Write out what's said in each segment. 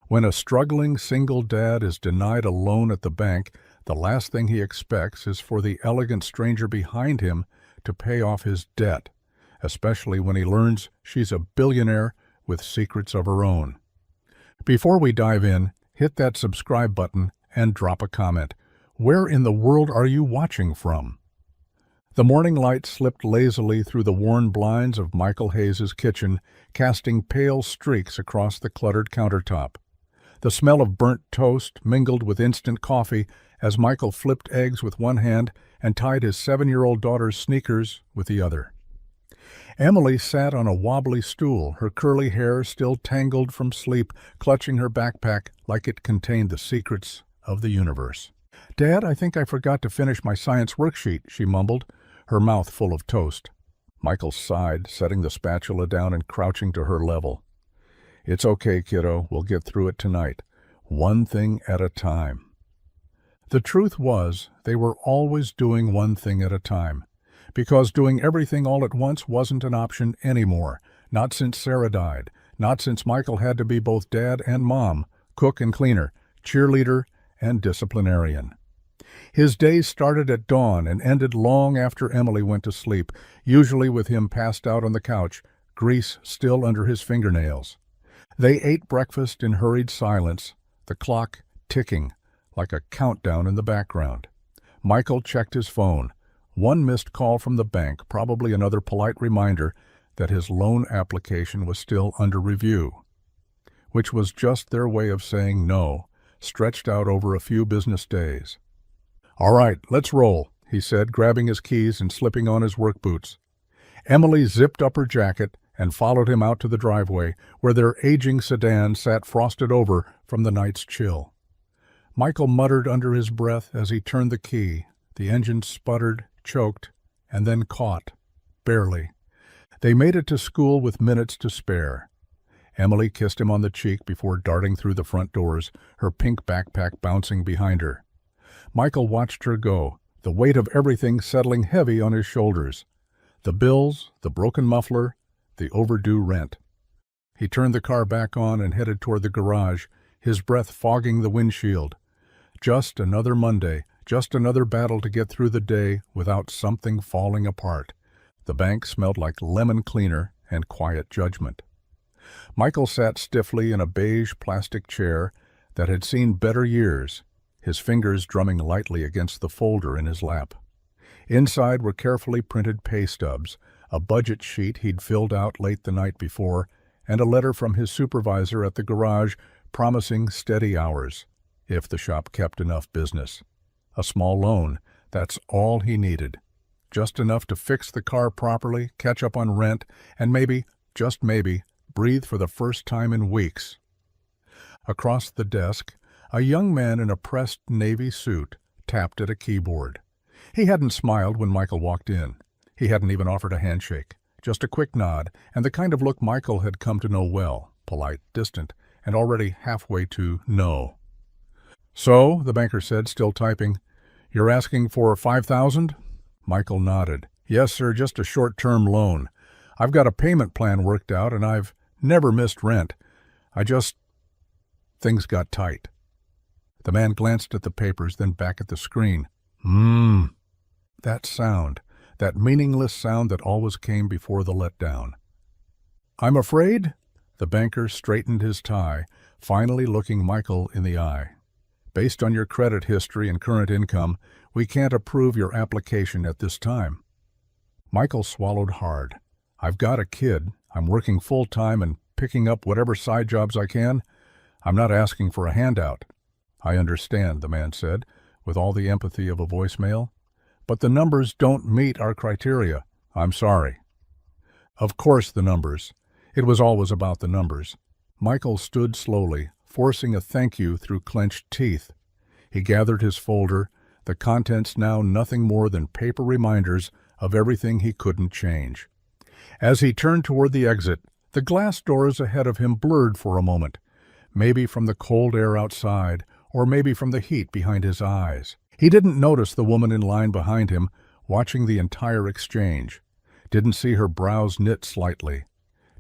When a struggling single dad is denied a loan at the bank, the last thing he expects is for the elegant stranger behind him to pay off his debt, especially when he learns she's a billionaire with secrets of her own. Before we dive in, hit that subscribe button and drop a comment. Where in the world are you watching from? The morning light slipped lazily through the worn blinds of Michael Hayes's kitchen, casting pale streaks across the cluttered countertop. The smell of burnt toast mingled with instant coffee as Michael flipped eggs with one hand and tied his 7-year-old daughter's sneakers with the other. Emily sat on a wobbly stool, her curly hair still tangled from sleep, clutching her backpack like it contained the secrets of the universe. "Dad, I think I forgot to finish my science worksheet," she mumbled, her mouth full of toast. Michael sighed, setting the spatula down and crouching to her level. "It's okay, kiddo. We'll get through it tonight. One thing at a time." The truth was, they were always doing one thing at a time, because doing everything all at once wasn't an option anymore, not since Sarah died, not since Michael had to be both dad and mom, cook and cleaner, cheerleader and disciplinarian. His days started at dawn and ended long after Emily went to sleep, usually with him passed out on the couch, grease still under his fingernails. They ate breakfast in hurried silence, the clock ticking like a countdown in the background. Michael checked his phone. One missed call from the bank, probably another polite reminder that his loan application was still under review, which was just their way of saying no, stretched out over a few business days. "All right, let's roll," he said, grabbing his keys and slipping on his work boots. Emily zipped up her jacket and followed him out to the driveway, where their aging sedan sat frosted over from the night's chill. Michael muttered under his breath as he turned the key. The engine sputtered, choked, and then caught, barely. They made it to school with minutes to spare. Emily kissed him on the cheek before darting through the front doors, her pink backpack bouncing behind her. Michael watched her go, the weight of everything settling heavy on his shoulders. The bills, the broken muffler, the overdue rent. He turned the car back on and headed toward the garage, his breath fogging the windshield. Just another Monday, just another battle to get through the day without something falling apart. The bank smelled like lemon cleaner and quiet judgment. Michael sat stiffly in a beige plastic chair that had seen better years, his fingers drumming lightly against the folder in his lap. Inside were carefully printed pay stubs, a budget sheet he'd filled out late the night before, and a letter from his supervisor at the garage promising steady hours, if the shop kept enough business. A small loan, that's all he needed. Just enough to fix the car properly, catch up on rent, and maybe, just maybe, breathe for the first time in weeks. Across the desk, a young man in a pressed navy suit tapped at a keyboard. He hadn't smiled when Michael walked in. He hadn't even offered a handshake, just a quick nod, and the kind of look Michael had come to know well, polite, distant, and already halfway to no. "So," the banker said, still typing, "you're asking for $5,000? Michael nodded. "Yes, sir, just a short-term loan. I've got a payment plan worked out, and I've never missed rent. Things got tight." The man glanced at the papers, then back at the screen. That sound, that meaningless sound that always came before the letdown. "I'm afraid?" The banker straightened his tie, finally looking Michael in the eye. "Based on your credit history and current income, we can't approve your application at this time." Michael swallowed hard. "I've got a kid. I'm working full-time and picking up whatever side jobs I can. I'm not asking for a handout." "I understand," the man said, with all the empathy of a voicemail. "But the numbers don't meet our criteria. I'm sorry." Of course the numbers. It was always about the numbers. Michael stood slowly, forcing a thank you through clenched teeth. He gathered his folder, the contents now nothing more than paper reminders of everything he couldn't change. As he turned toward the exit, the glass doors ahead of him blurred for a moment, maybe from the cold air outside, or maybe from the heat behind his eyes. He didn't notice the woman in line behind him, watching the entire exchange. Didn't see her brows knit slightly.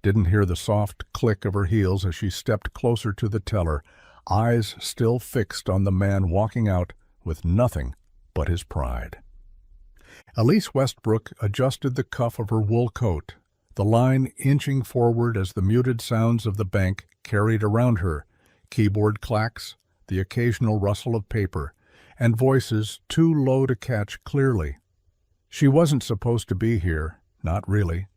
didn't hear the soft click of her heels as she stepped closer to the teller, eyes still fixed on the man walking out with nothing but his pride. Elise Westbrook adjusted the cuff of her wool coat, the line inching forward as the muted sounds of the bank carried around her, keyboard clacks, the occasional rustle of paper, and voices too low to catch clearly. She wasn't supposed to be here, not really.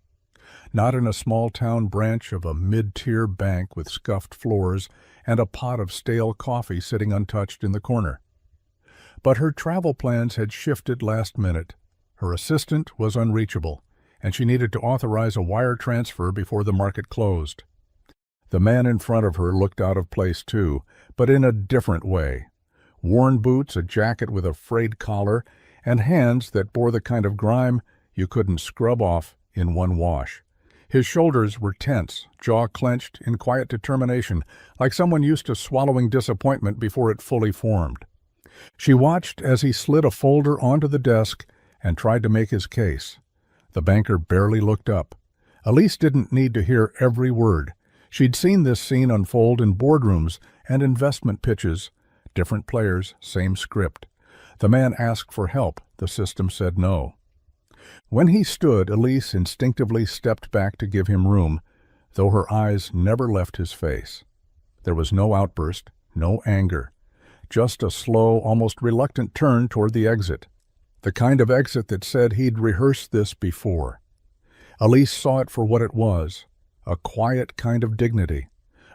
Not in a small-town branch of a mid-tier bank with scuffed floors and a pot of stale coffee sitting untouched in the corner. But her travel plans had shifted last minute. Her assistant was unreachable, and she needed to authorize a wire transfer before the market closed. The man in front of her looked out of place too, but in a different way. Worn boots, a jacket with a frayed collar, and hands that bore the kind of grime you couldn't scrub off in one wash. His shoulders were tense, jaw clenched in quiet determination, like someone used to swallowing disappointment before it fully formed. She watched as he slid a folder onto the desk and tried to make his case. The banker barely looked up. Elise didn't need to hear every word. She'd seen this scene unfold in boardrooms and investment pitches. Different players, same script. The man asked for help. The system said no. When he stood, Elise instinctively stepped back to give him room, though her eyes never left his face. There was no outburst, no anger, just a slow, almost reluctant turn toward the exit. The kind of exit that said he'd rehearsed this before. Elise saw it for what it was, a quiet kind of dignity,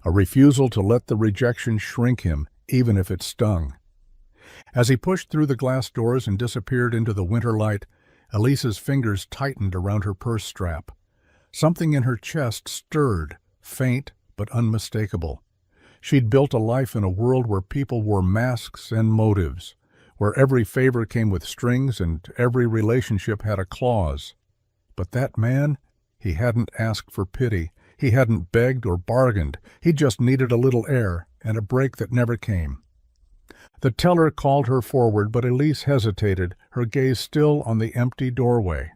a refusal to let the rejection shrink him, even if it stung. As he pushed through the glass doors and disappeared into the winter light, Elise's fingers tightened around her purse strap. Something in her chest stirred, faint but unmistakable. She'd built a life in a world where people wore masks and motives, where every favor came with strings and every relationship had a clause. But that man, he hadn't asked for pity. He hadn't begged or bargained. He just needed a little air and a break that never came. The teller called her forward, but Elise hesitated, her gaze still on the empty doorway.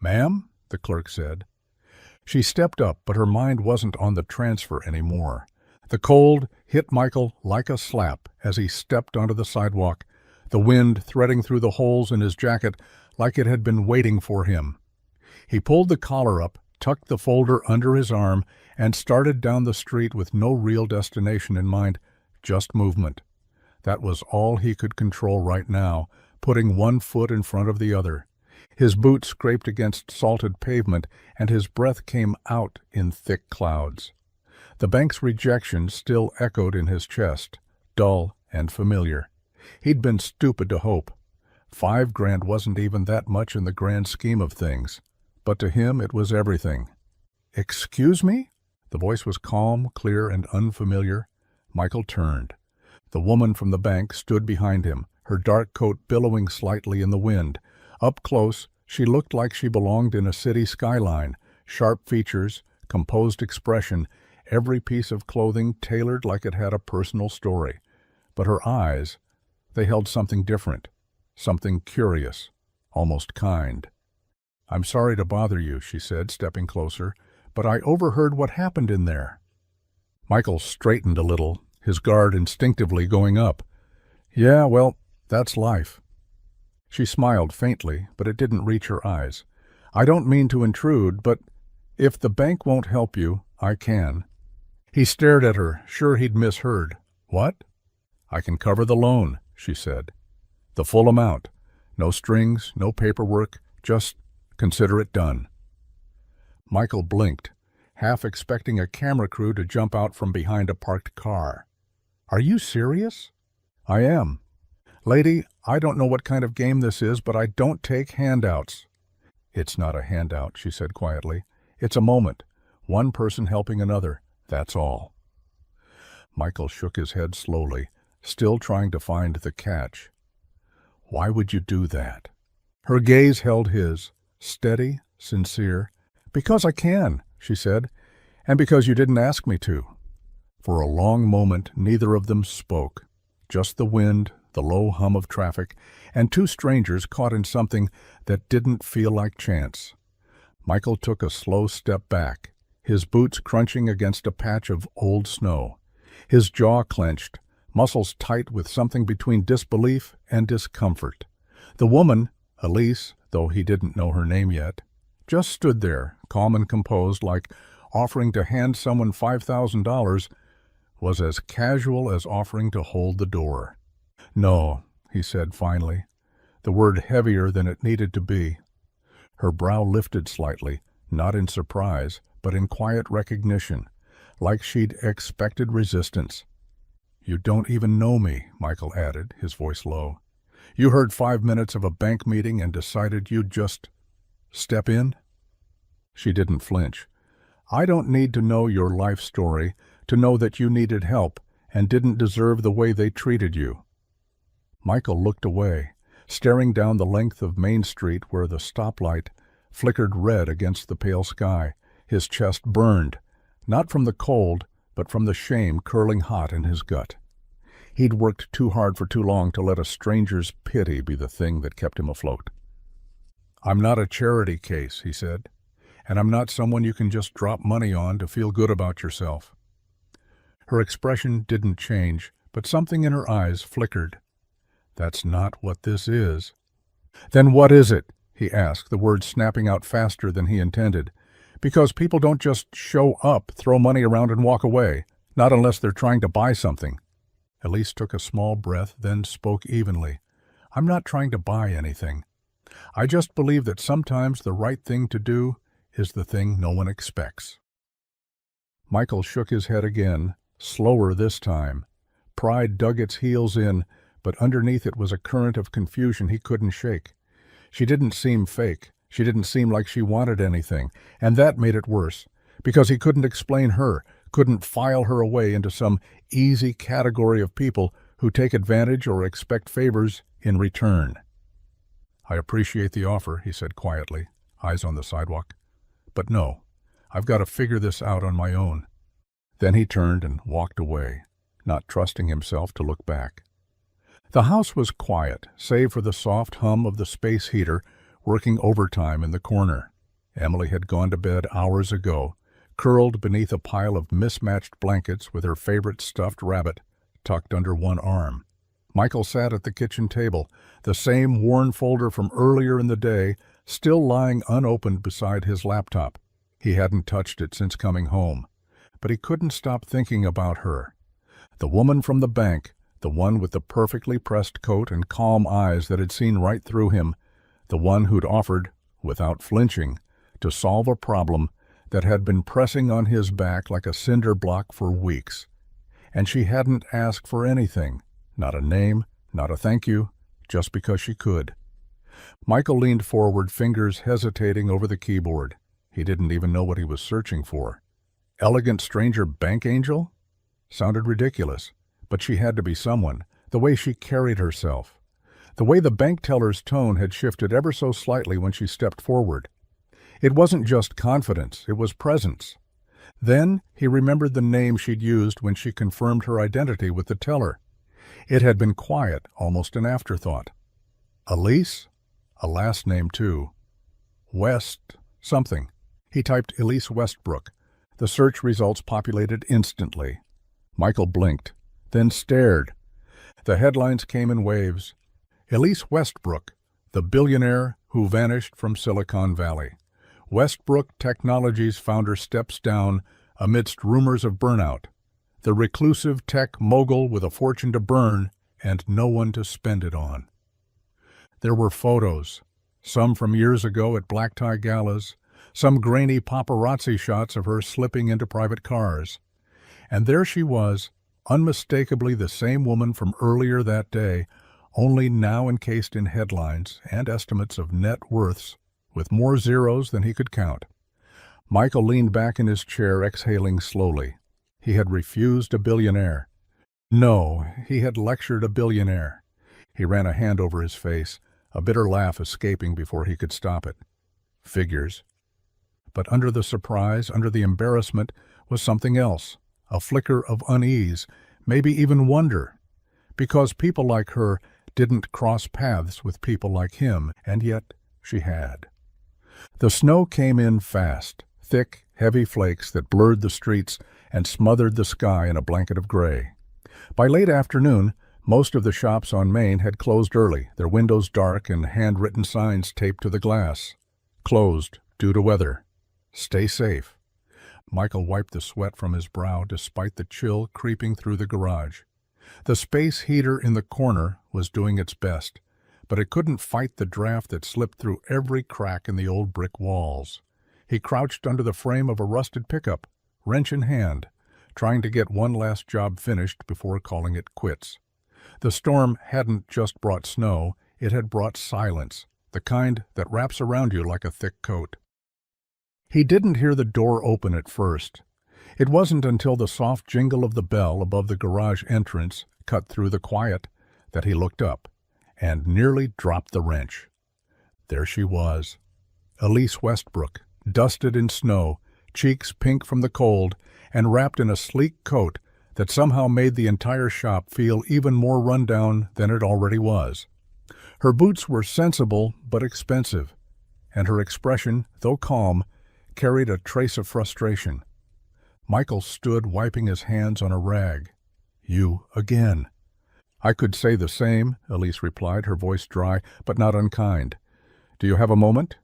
"Ma'am?" the clerk said. She stepped up, but her mind wasn't on the transfer anymore. The cold hit Michael like a slap as he stepped onto the sidewalk, the wind threading through the holes in his jacket like it had been waiting for him. He pulled the collar up, tucked the folder under his arm, and started down the street with no real destination in mind, just movement. That was all he could control right now, putting one foot in front of the other. His boots scraped against salted pavement, and his breath came out in thick clouds. The bank's rejection still echoed in his chest, dull and familiar. He'd been stupid to hope. $5,000 wasn't even that much in the grand scheme of things, but to him it was everything. "Excuse me?" The voice was calm, clear, and unfamiliar. Michael turned. The woman from the bank stood behind him, her dark coat billowing slightly in the wind. Up close, she looked like she belonged in a city skyline, sharp features, composed expression, every piece of clothing tailored like it had a personal story. But her eyes, they held something different, something curious, almost kind. "I'm sorry to bother you," she said, stepping closer, "but I overheard what happened in there." Michael straightened a little, his guard instinctively going up. "Yeah, well, that's life." She smiled faintly, but it didn't reach her eyes. "I don't mean to intrude, but if the bank won't help you, I can." He stared at her, sure he'd misheard. "What?" "I can cover the loan," she said. "The full amount. No strings, no paperwork, just consider it done." Michael blinked, half expecting a camera crew to jump out from behind a parked car. "Are you serious?" "I am. Lady, I don't know what kind of game this is, but I don't take handouts." "It's not a handout," she said quietly. "It's a moment. One person helping another. That's all." Michael shook his head slowly, still trying to find the catch. "Why would you do that?" Her gaze held his, steady, sincere. "Because I can," she said, "and because you didn't ask me to." For a long moment, neither of them spoke. Just the wind, the low hum of traffic, and two strangers caught in something that didn't feel like chance. Michael took a slow step back, his boots crunching against a patch of old snow. His jaw clenched, muscles tight with something between disbelief and discomfort. The woman, Elise, though he didn't know her name yet, just stood there, calm and composed, like offering to hand someone $5,000 was as casual as offering to hold the door. "No," he said finally, the word heavier than it needed to be. Her brow lifted slightly, not in surprise, but in quiet recognition, like she'd expected resistance. "You don't even know me," Michael added, his voice low. "You heard 5 minutes of a bank meeting and decided you'd just step in?" She didn't flinch. "I don't need to know your life story to know that you needed help and didn't deserve the way they treated you." Michael looked away, staring down the length of Main Street where the stoplight flickered red against the pale sky. His chest burned, not from the cold, but from the shame curling hot in his gut. He'd worked too hard for too long to let a stranger's pity be the thing that kept him afloat. "I'm not a charity case," he said, "and I'm not someone you can just drop money on to feel good about yourself." Her expression didn't change, but something in her eyes flickered. "That's not what this is." "Then what is it?" he asked, the words snapping out faster than he intended. "Because people don't just show up, throw money around and walk away, not unless they're trying to buy something." Elise took a small breath, then spoke evenly. "I'm not trying to buy anything. I just believe that sometimes the right thing to do is the thing no one expects." Michael shook his head again, slower this time. Pride dug its heels in, but underneath it was a current of confusion he couldn't shake. She didn't seem fake. She didn't seem like she wanted anything, and that made it worse, because he couldn't explain her, couldn't file her away into some easy category of people who take advantage or expect favors in return. "I appreciate the offer," he said quietly, eyes on the sidewalk. "But no, I've got to figure this out on my own." Then he turned and walked away, not trusting himself to look back. The house was quiet, save for the soft hum of the space heater working overtime in the corner. Emily had gone to bed hours ago, curled beneath a pile of mismatched blankets with her favorite stuffed rabbit tucked under one arm. Michael sat at the kitchen table, the same worn folder from earlier in the day still lying unopened beside his laptop. He hadn't touched it since coming home, but he couldn't stop thinking about her. The woman from the bank, the one with the perfectly pressed coat and calm eyes that had seen right through him, the one who'd offered, without flinching, to solve a problem that had been pressing on his back like a cinder block for weeks. And she hadn't asked for anything, not a name, not a thank you, just because she could. Michael leaned forward, fingers hesitating over the keyboard. He didn't even know what he was searching for. Elegant stranger bank angel? Sounded ridiculous, but she had to be someone, the way she carried herself. The way the bank teller's tone had shifted ever so slightly when she stepped forward. It wasn't just confidence, it was presence. Then he remembered the name she'd used when she confirmed her identity with the teller. It had been quiet, almost an afterthought. Elise? A last name, too. West something. He typed Elise Westbrook. The search results populated instantly. Michael blinked, then stared. The headlines came in waves. Elise Westbrook, the billionaire who vanished from Silicon Valley. Westbrook Technologies founder steps down amidst rumors of burnout. The reclusive tech mogul with a fortune to burn and no one to spend it on. There were photos, some from years ago at black tie galas, some grainy paparazzi shots of her slipping into private cars. And there she was, unmistakably the same woman from earlier that day, only now encased in headlines and estimates of net worths, with more zeros than he could count. Michael leaned back in his chair, exhaling slowly. He had refused a billionaire. No, he had lectured a billionaire. He ran a hand over his face, a bitter laugh escaping before he could stop it. Figures. But under the surprise, under the embarrassment, was something else, a flicker of unease, maybe even wonder, because people like her didn't cross paths with people like him, and yet she had. The snow came in fast, thick heavy flakes that blurred the streets and smothered the sky in a blanket of gray. By late afternoon, most of the shops on Main had closed early, their windows dark and handwritten signs taped to the glass. Closed due to weather. Stay safe. Michael wiped the sweat from his brow despite the chill creeping through the garage. The space heater in the corner was doing its best, but it couldn't fight the draft that slipped through every crack in the old brick walls. He crouched under the frame of a rusted pickup, wrench in hand, trying to get one last job finished before calling it quits. The storm hadn't just brought snow, it had brought silence, the kind that wraps around you like a thick coat. He didn't hear the door open at first. It wasn't until the soft jingle of the bell above the garage entrance cut through the quiet that he looked up and nearly dropped the wrench. There she was, Elise Westbrook, dusted in snow, cheeks pink from the cold, and wrapped in a sleek coat that somehow made the entire shop feel even more run down than it already was. Her boots were sensible but expensive, and her expression, though calm, carried a trace of frustration. Michael stood wiping his hands on a rag. "You again." "I could say the same," Elise replied, her voice dry but not unkind. "Do you have a moment?"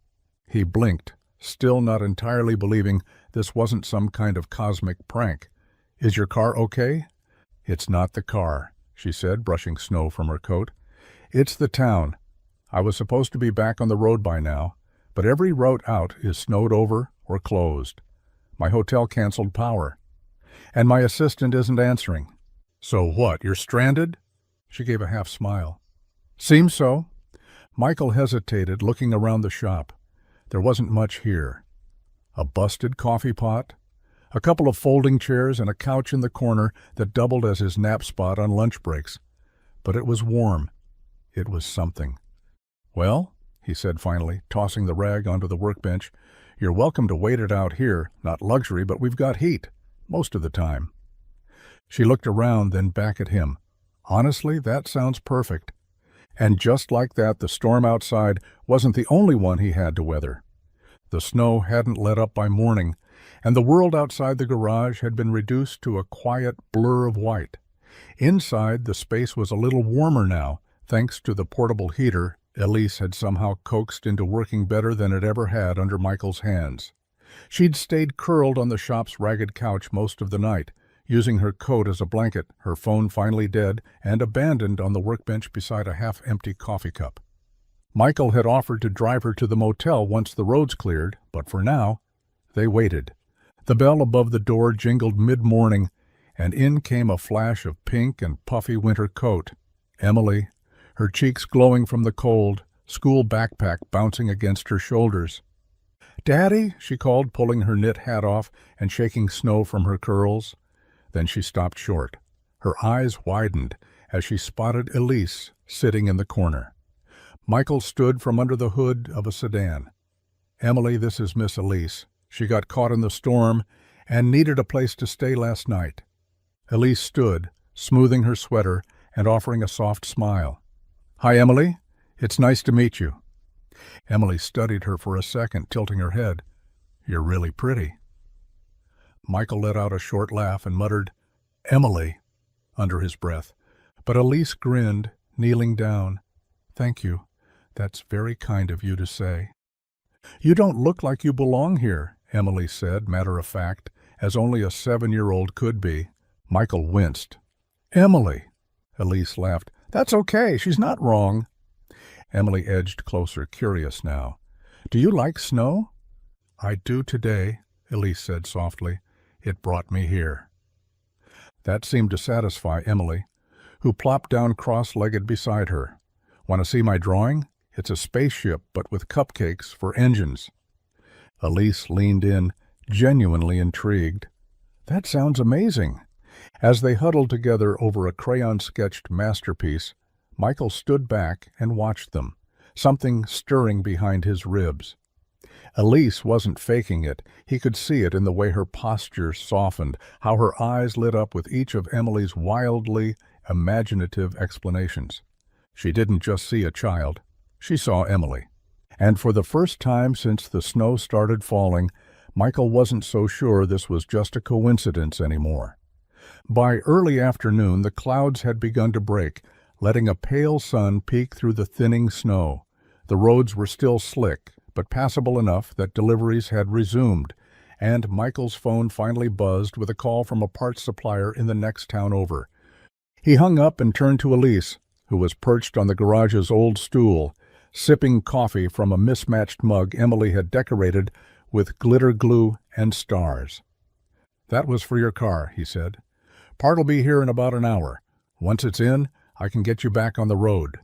He blinked, still not entirely believing this wasn't some kind of cosmic prank. "Is your car okay?" "It's not the car," she said, brushing snow from her coat. "It's the town. I was supposed to be back on the road by now, but every route out is snowed over or closed. My hotel canceled power, and my assistant isn't answering." "So what, you're stranded?" She gave a half smile. "Seems so." Michael hesitated, looking around the shop. There wasn't much here. A busted coffee pot, a couple of folding chairs, and a couch in the corner that doubled as his nap spot on lunch breaks. But it was warm. It was something. "Well," he said finally, tossing the rag onto the workbench, "you're welcome to wait it out here. Not luxury, but we've got heat. Most of the time." She looked around, then back at him. "Honestly, that sounds perfect." And just like that, the storm outside wasn't the only one he had to weather. The snow hadn't let up by morning, and the world outside the garage had been reduced to a quiet blur of white. Inside, the space was a little warmer now, thanks to the portable heater Elise had somehow coaxed into working better than it ever had under Michael's hands. She'd stayed curled on the shop's ragged couch most of the night, using her coat as a blanket, her phone finally dead and abandoned on the workbench beside a half-empty coffee cup. Michael had offered to drive her to the motel once the roads cleared, but for now, they waited. The bell above the door jingled mid-morning, and in came a flash of pink and puffy winter coat. Emily, her cheeks glowing from the cold, school backpack bouncing against her shoulders. "Daddy," she called, pulling her knit hat off and shaking snow from her curls. Then she stopped short. Her eyes widened as she spotted Elise sitting in the corner. Michael stood from under the hood of a sedan. "Emily, this is Miss Elise. She got caught in the storm and needed a place to stay last night." Elise stood, smoothing her sweater and offering a soft smile. "Hi, Emily. It's nice to meet you." Emily studied her for a second, tilting her head. "You're really pretty." Michael let out a short laugh and muttered, "Emily," under his breath. But Elise grinned, kneeling down. "Thank you. That's very kind of you to say." "You don't look like you belong here," Emily said, matter of fact, as only a 7-year-old could be. Michael winced. "Emily," Elise laughed. "That's okay. She's not wrong." Emily edged closer, curious now. "Do you like snow?" "I do today," Elise said softly. "It brought me here." That seemed to satisfy Emily, who plopped down cross-legged beside her. "Want to see my drawing? It's a spaceship, but with cupcakes for engines." Elise leaned in, genuinely intrigued. "That sounds amazing." As they huddled together over a crayon-sketched masterpiece, Michael stood back and watched them, something stirring behind his ribs. Elise wasn't faking it. He could see it in the way her posture softened, how her eyes lit up with each of Emily's wildly imaginative explanations. She didn't just see a child. She saw Emily. And for the first time since the snow started falling, Michael wasn't so sure this was just a coincidence anymore. By early afternoon, the clouds had begun to break, letting a pale sun peek through the thinning snow. The roads were still slick, but passable enough that deliveries had resumed, and Michael's phone finally buzzed with a call from a parts supplier in the next town over. He hung up and turned to Elise, who was perched on the garage's old stool, sipping coffee from a mismatched mug Emily had decorated with glitter glue and stars. "That was for your car," he said. "Part'll be here in about an hour. Once it's in, I can get you back on the road."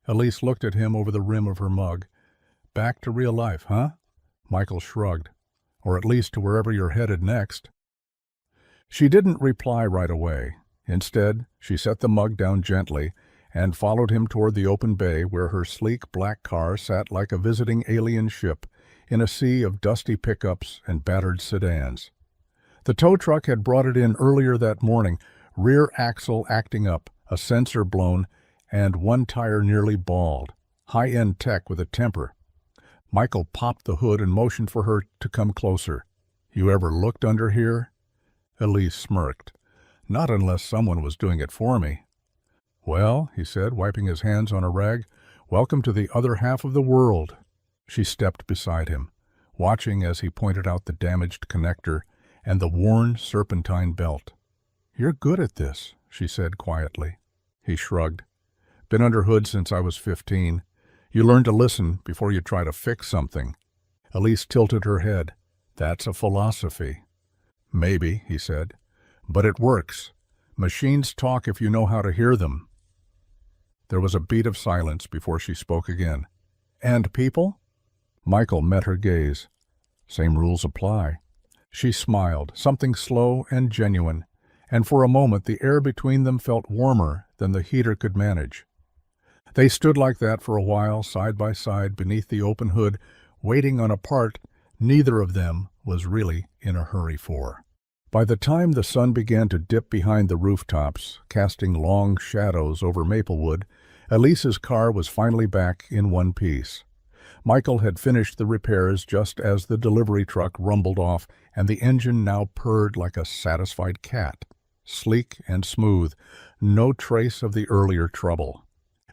Elise looked at him over the rim of her mug. "Back to real life, huh?" Michael shrugged. "Or at least to wherever you're headed next." She didn't reply right away. Instead, she set the mug down gently and followed him toward the open bay where her sleek black car sat like a visiting alien ship in a sea of dusty pickups and battered sedans. The tow truck had brought it in earlier that morning, rear axle acting up, a sensor blown, and one tire nearly bald. High-end tech with a temper. Michael popped the hood and motioned for her to come closer. "You ever looked under here?" Elise smirked. "Not unless someone was doing it for me." "Well," he said, wiping his hands on a rag, "welcome to the other half of the world." She stepped beside him, watching as he pointed out the damaged connector and the worn serpentine belt. "You're good at this," she said quietly. He shrugged. "Been under hood since I was 15. You learn to listen before you try to fix something." Elise tilted her head. "That's a philosophy." "Maybe," he said. "But it works. Machines talk if you know how to hear them." There was a beat of silence before she spoke again. "And people?" Michael met her gaze. "Same rules apply." She smiled, something slow and genuine, and for a moment the air between them felt warmer than the heater could manage. They stood like that for a while, side by side beneath the open hood, waiting on a part neither of them was really in a hurry for. By the time the sun began to dip behind the rooftops, casting long shadows over Maplewood, Elise's car was finally back in one piece. Michael had finished the repairs just as the delivery truck rumbled off, and the engine now purred like a satisfied cat. Sleek and smooth, no trace of the earlier trouble.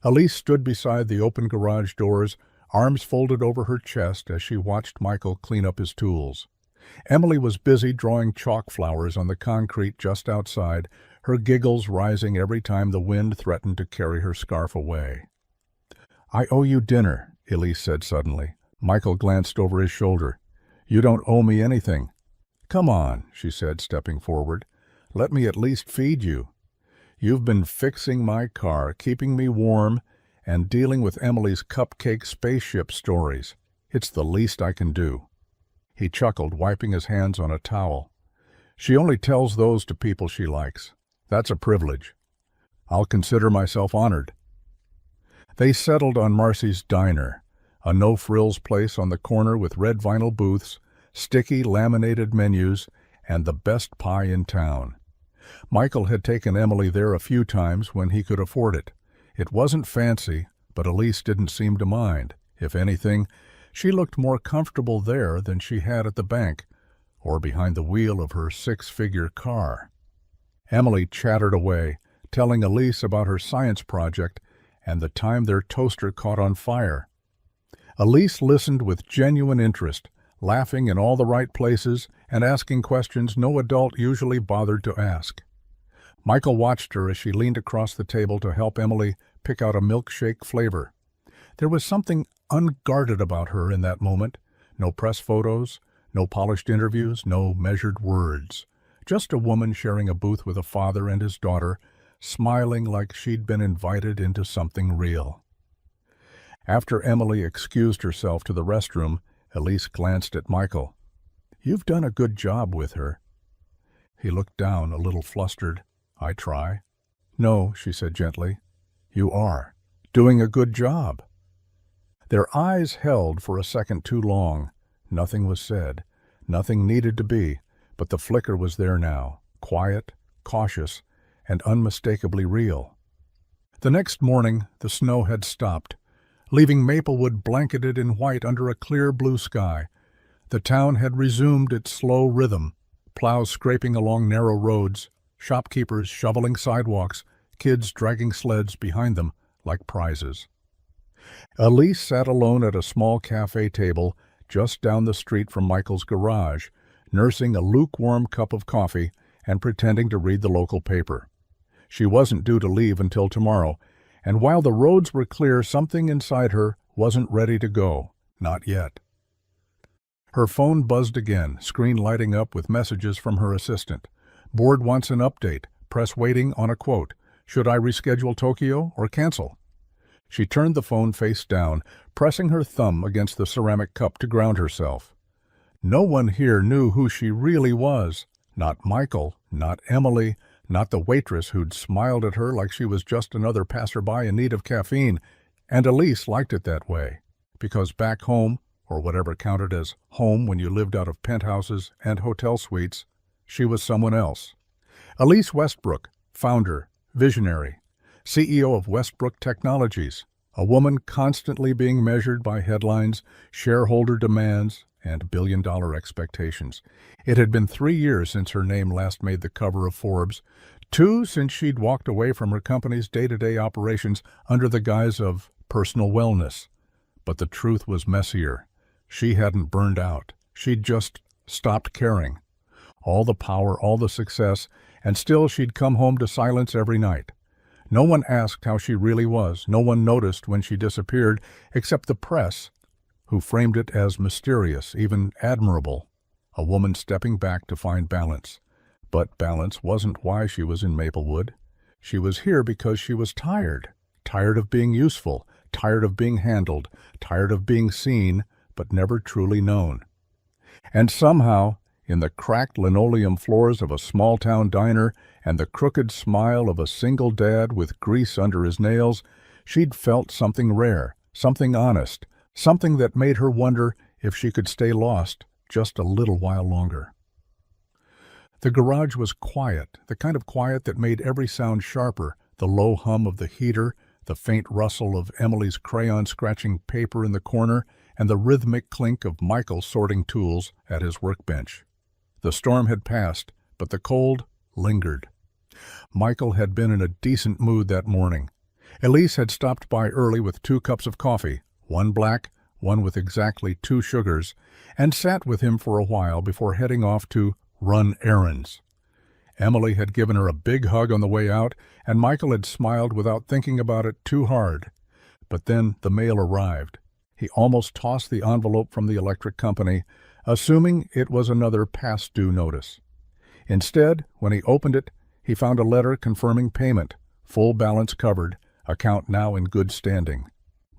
Elise stood beside the open garage doors, arms folded over her chest as she watched Michael clean up his tools. Emily was busy drawing chalk flowers on the concrete just outside, her giggles rising every time the wind threatened to carry her scarf away. "I owe you dinner," Elise said suddenly. Michael glanced over his shoulder. "You don't owe me anything." "Come on," she said, stepping forward. "Let me at least feed you. You've been fixing my car, keeping me warm, and dealing with Emily's cupcake spaceship stories. It's the least I can do." He chuckled, wiping his hands on a towel. "She only tells those to people she likes. That's a privilege. I'll consider myself honored." They settled on Marcy's Diner, a no-frills place on the corner with red vinyl booths, sticky laminated menus, and the best pie in town. Michael had taken Emily there a few times when he could afford it. It wasn't fancy, but Elise didn't seem to mind. If anything, she looked more comfortable there than she had at the bank, or behind the wheel of her six-figure car. Emily chattered away, telling Elise about her science project and the time their toaster caught on fire. Elise listened with genuine interest, laughing in all the right places and asking questions no adult usually bothered to ask. Michael watched her as she leaned across the table to help Emily pick out a milkshake flavor. There was something unguarded about her in that moment. No press photos, no polished interviews, no measured words. Just a woman sharing a booth with a father and his daughter, smiling like she'd been invited into something real. After Emily excused herself to the restroom, Elise glanced at Michael. "You've done a good job with her." He looked down, a little flustered. "I try." "No," she said gently. "You are. Doing a good job." Their eyes held for a second too long. Nothing was said. Nothing needed to be, but the flicker was there now, quiet, cautious, and unmistakably real. The next morning, the snow had stopped, leaving Maplewood blanketed in white under a clear blue sky. The town had resumed its slow rhythm, plows scraping along narrow roads, shopkeepers shoveling sidewalks, kids dragging sleds behind them like prizes. Elise sat alone at a small cafe table just down the street from Michael's garage, nursing a lukewarm cup of coffee and pretending to read the local paper. She wasn't due to leave until tomorrow, and while the roads were clear, something inside her wasn't ready to go, not yet. Her phone buzzed again, screen lighting up with messages from her assistant. Board wants an update. Press waiting on a quote. Should I reschedule Tokyo or cancel? She turned the phone face down, pressing her thumb against the ceramic cup to ground herself. No one here knew who she really was. Not Michael, not Emily, not the waitress who'd smiled at her like she was just another passerby in need of caffeine. And Elise liked it that way, because back home, or whatever counted as home when you lived out of penthouses and hotel suites, she was someone else. Elise Westbrook, founder, visionary, CEO of Westbrook Technologies, a woman constantly being measured by headlines, shareholder demands, and billion-dollar expectations. It had been 3 years since her name last made the cover of Forbes, 2 since she'd walked away from her company's day-to-day operations under the guise of personal wellness. But the truth was messier. She hadn't burned out. She'd just stopped caring. All the power, all the success, and still she'd come home to silence every night. No one asked how she really was. No one noticed when she disappeared, except the press, who framed it as mysterious, even admirable. A woman stepping back to find balance. But balance wasn't why she was in Maplewood. She was here because she was tired. Tired of being useful, tired of being handled, tired of being seen, but never truly known. And somehow, in the cracked linoleum floors of a small-town diner and the crooked smile of a single dad with grease under his nails, she'd felt something rare, something honest, something that made her wonder if she could stay lost just a little while longer. The garage was quiet, the kind of quiet that made every sound sharper, the low hum of the heater, the faint rustle of Emily's crayon scratching paper in the corner, and the rhythmic clink of Michael sorting tools at his workbench. The storm had passed, but the cold lingered. Michael had been in a decent mood that morning. Elise had stopped by early with 2 cups of coffee, one black, one with exactly 2 sugars, and sat with him for a while before heading off to run errands. Emily had given her a big hug on the way out, and Michael had smiled without thinking about it too hard. But then the mail arrived. He almost tossed the envelope from the electric company, assuming it was another past-due notice. Instead, when he opened it, he found a letter confirming payment, full balance covered, account now in good standing.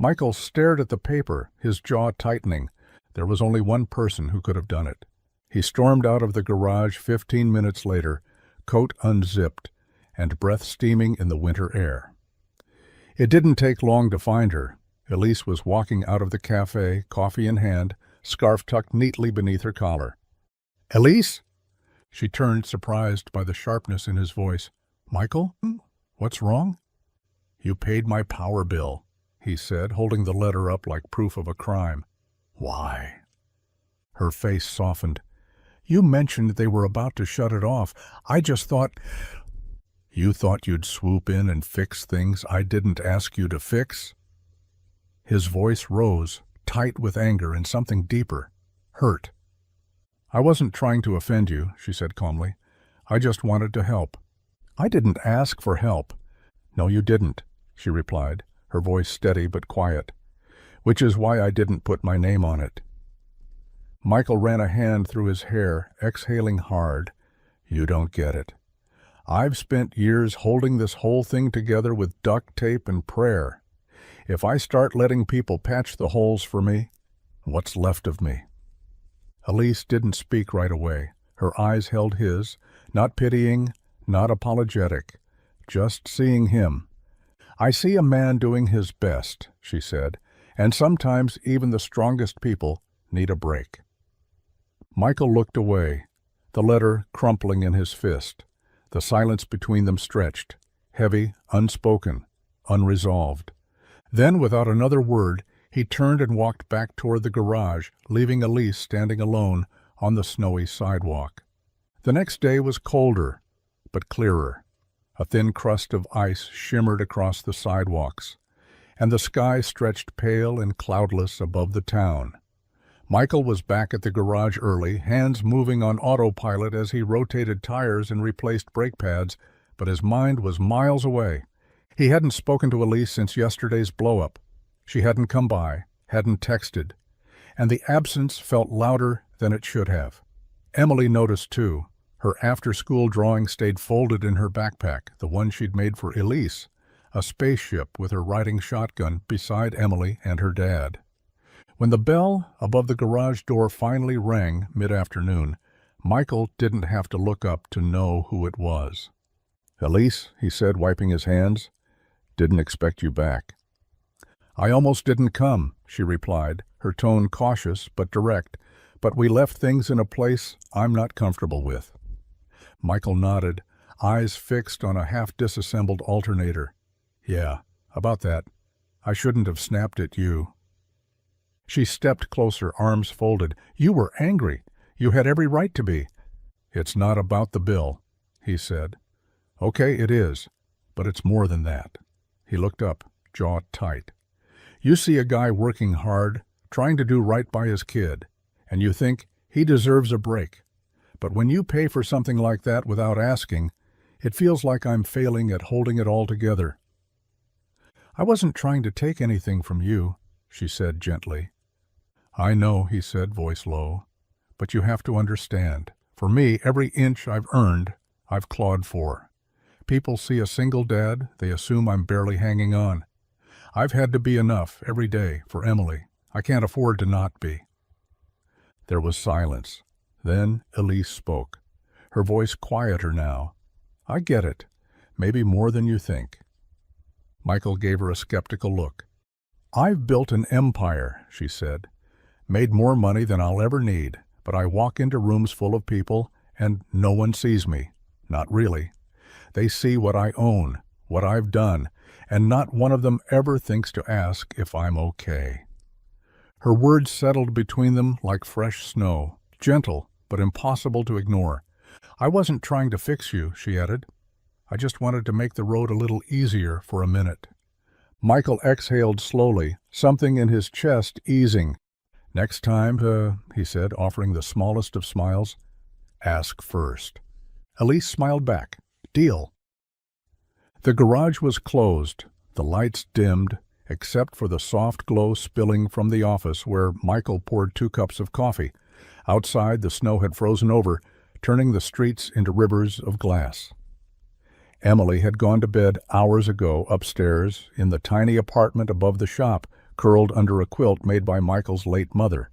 Michael stared at the paper, his jaw tightening. There was only one person who could have done it. He stormed out of the garage 15 minutes later, coat unzipped, and breath steaming in the winter air. It didn't take long to find her. Elise was walking out of the cafe, coffee in hand, scarf tucked neatly beneath her collar. "Elise?" She turned, surprised by the sharpness in his voice. "Michael? What's wrong?" "You paid my power bill," he said, holding the letter up like proof of a crime. "Why?" Her face softened. "You mentioned they were about to shut it off. I just thought—" "You thought you'd swoop in and fix things I didn't ask you to fix?" His voice rose, tight with anger and something deeper, hurt. "I wasn't trying to offend you," she said calmly. "I just wanted to help." "I didn't ask for help." "No, you didn't," she replied, her voice steady but quiet. "Which is why I didn't put my name on it." Michael ran a hand through his hair, exhaling hard. "You don't get it. I've spent years holding this whole thing together with duct tape and prayer. If I start letting people patch the holes for me, what's left of me?" Elise didn't speak right away. Her eyes held his, not pitying, not apologetic, just seeing him. "I see a man doing his best," she said, "and sometimes even the strongest people need a break." Michael looked away, the letter crumpling in his fist. The silence between them stretched, heavy, unspoken, unresolved. Then, without another word, He turned and walked back toward the garage, leaving Elise standing alone on the snowy sidewalk. The next day was colder, but clearer. A thin crust of ice shimmered across the sidewalks, and the sky stretched pale and cloudless above the town. Michael was back at the garage early, hands moving on autopilot as he rotated tires and replaced brake pads, but his mind was miles away. He hadn't spoken to Elise since yesterday's blow-up. She hadn't come by, hadn't texted, and the absence felt louder than it should have. Emily noticed too. Her after-school drawing stayed folded in her backpack, the one she'd made for Elise, a spaceship with her riding shotgun beside Emily and her dad. When the bell above the garage door finally rang mid-afternoon, Michael didn't have to look up to know who it was. "Elise," he said, wiping his hands, "didn't expect you back." "I almost didn't come," she replied, her tone cautious but direct, "but we left things in a place I'm not comfortable with." Michael nodded, eyes fixed on a half-disassembled alternator. "Yeah, about that. I shouldn't have snapped at you." She stepped closer, arms folded. "You were angry. You had every right to be." "It's not about the bill," he said. "Okay, it is, but it's more than that." He looked up, jaw tight. "You see a guy working hard, trying to do right by his kid, and you think he deserves a break. But when you pay for something like that without asking, it feels like I'm failing at holding it all together." "I wasn't trying to take anything from you," she said gently. "I know," he said, voice low, "but you have to understand. For me, every inch I've earned, I've clawed for. People see a single dad, they assume I'm barely hanging on. I've had to be enough every day for Emily. I can't afford to not be." There was silence. Then Elise spoke, her voice quieter now. "I get it. Maybe more than you think." Michael gave her a skeptical look. "I've built an empire," she said. "Made more money than I'll ever need, but I walk into rooms full of people and no one sees me. Not really. They see what I own, what I've done, and not one of them ever thinks to ask if I'm okay." Her words settled between them like fresh snow, gentle but impossible to ignore. "I wasn't trying to fix you," she added. "I just wanted to make the road a little easier for a minute." Michael exhaled slowly, something in his chest easing. "Next time," he said, offering the smallest of smiles, "ask first." Elise smiled back. "Deal." The garage was closed, the lights dimmed, except for the soft glow spilling from the office where Michael poured 2 cups of coffee. Outside, the snow had frozen over, turning the streets into rivers of glass. Emily had gone to bed hours ago upstairs in the tiny apartment above the shop, curled under a quilt made by Michael's late mother.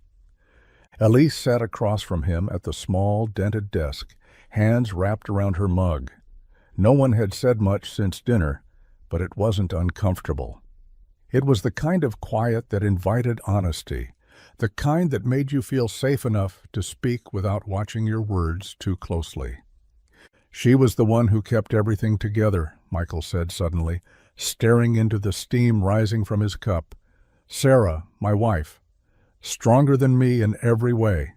Elise sat across from him at the small, dented desk, hands wrapped around her mug. No one had said much since dinner, but it wasn't uncomfortable. It was the kind of quiet that invited honesty, the kind that made you feel safe enough to speak without watching your words too closely. "She was the one who kept everything together," Michael said suddenly, staring into the steam rising from his cup. "Sarah, my wife, stronger than me in every way.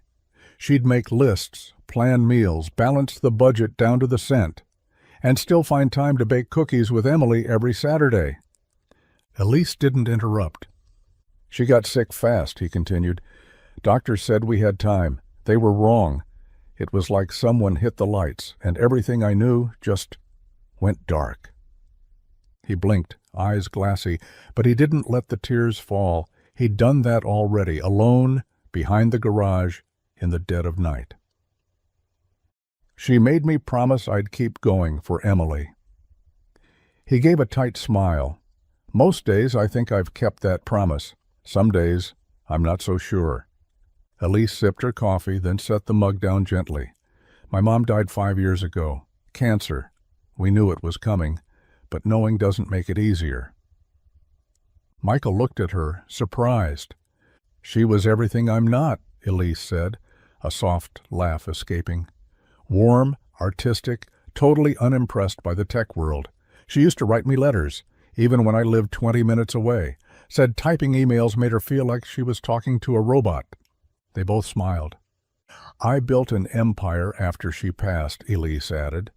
She'd make lists, plan meals, balance the budget down to the cent, and still find time to bake cookies with Emily every Saturday." Elise didn't interrupt. "She got sick fast," he continued. "Doctors said we had time. They were wrong. It was like someone hit the lights, and everything I knew just went dark." He blinked, eyes glassy, but he didn't let the tears fall. He'd done that already, alone, behind the garage, in the dead of night. "She made me promise I'd keep going for Emily." He gave a tight smile. "Most days I think I've kept that promise. Some days I'm not so sure." Elise sipped her coffee, then set the mug down gently. "My mom died 5 years ago. Cancer. We knew it was coming, but knowing doesn't make it easier." Michael looked at her, surprised. "She was everything I'm not," Elise said, a soft laugh escaping. "Warm, artistic, totally unimpressed by the tech world. She used to write me letters, even when I lived 20 minutes away. said typing emails made her feel like she was talking to a robot. They both smiled. I built an empire after she passed, Elise added.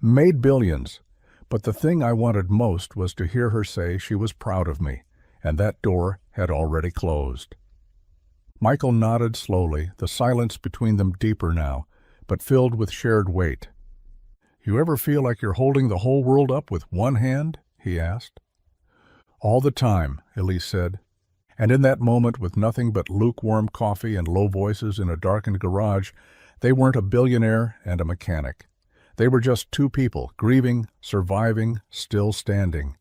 Made billions. But the thing I wanted most was to hear her say she was proud of me, and that door had already closed. Michael nodded slowly, the silence between them deeper now, but filled with shared weight. You ever feel like you're holding the whole world up with one hand? He asked. All the time, Elise said. And in that moment, with nothing but lukewarm coffee and low voices in a darkened garage, they weren't a billionaire and a mechanic. They were just two people, grieving, surviving, still standing.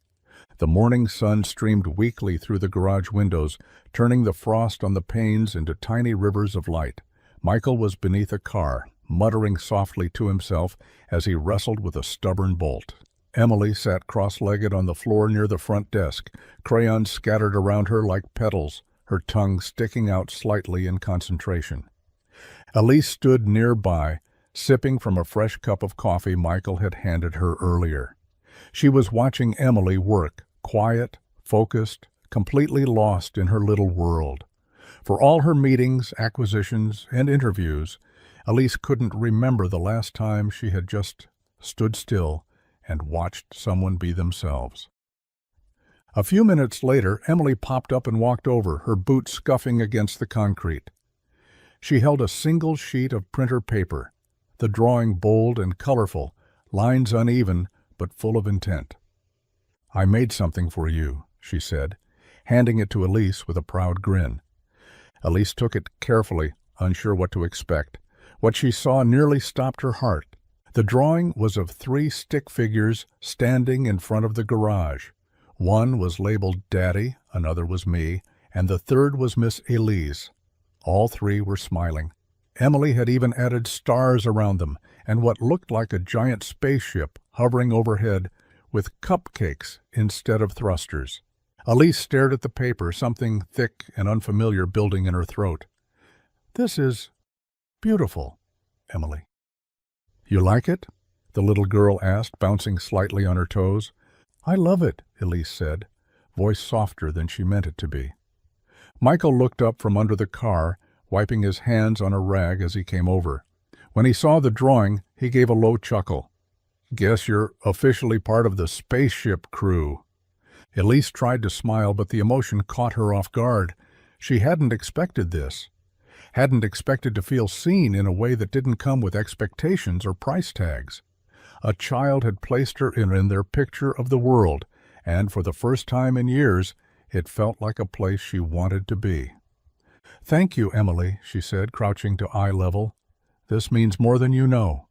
The morning sun streamed weakly through the garage windows, turning the frost on the panes into tiny rivers of light. Michael was beneath a car, muttering softly to himself as he wrestled with a stubborn bolt. Emily sat cross-legged on the floor near the front desk, crayons scattered around her like petals, her tongue sticking out slightly in concentration. Elise stood nearby, sipping from a fresh cup of coffee Michael had handed her earlier. She was watching Emily work, quiet, focused, completely lost in her little world. For all her meetings, acquisitions, and interviews, Elise couldn't remember the last time she had just stood still and watched someone be themselves. A few minutes later, Emily popped up and walked over, her boots scuffing against the concrete. She held a single sheet of printer paper, the drawing bold and colorful, lines uneven but full of intent. I made something for you, she said, handing it to Elise with a proud grin. Elise took it carefully, unsure what to expect. What she saw nearly stopped her heart. The drawing was of 3 stick figures standing in front of the garage. One was labeled Daddy, another was me, and the third was Miss Elise. All 3 were smiling. Emily had even added stars around them and what looked like a giant spaceship hovering overhead with cupcakes instead of thrusters. Elise stared at the paper, something thick and unfamiliar building in her throat. This is beautiful, Emily. You like it? The little girl asked, bouncing slightly on her toes. I love it, Elise said, voice softer than she meant it to be. Michael looked up from under the car, wiping his hands on a rag as he came over. When he saw the drawing, he gave a low chuckle. Guess you're officially part of the spaceship crew. Elise tried to smile, but the emotion caught her off guard. She hadn't expected this. Hadn't expected to feel seen in a way that didn't come with expectations or price tags. A child had placed her in their picture of the world, and for the first time in years, it felt like a place she wanted to be. Thank you, Emily, she said, crouching to eye level. This means more than you know.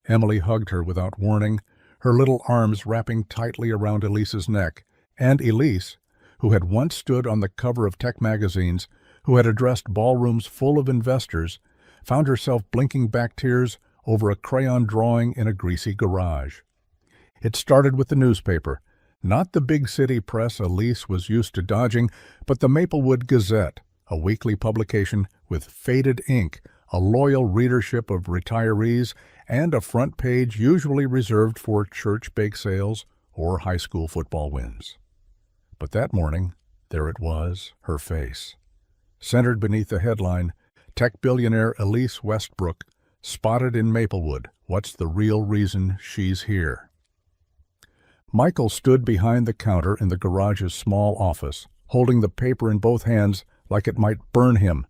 Emily hugged her without warning, her little arms wrapping tightly around Elise's neck, and Elise, who had once stood on the cover of tech magazines, who had addressed ballrooms full of investors, found herself blinking back tears over a crayon drawing in a greasy garage. It started with the newspaper, not the big city press Elise was used to dodging, but the Maplewood Gazette, a weekly publication with faded ink, a loyal readership of retirees, and a front page usually reserved for church bake sales or high school football wins. But that morning, there it was, her face. Centered beneath the headline, Tech Billionaire Elise Westbrook, spotted in Maplewood, what's the real reason she's here? Michael stood behind the counter in the garage's small office, holding the paper in both hands like it might burn him.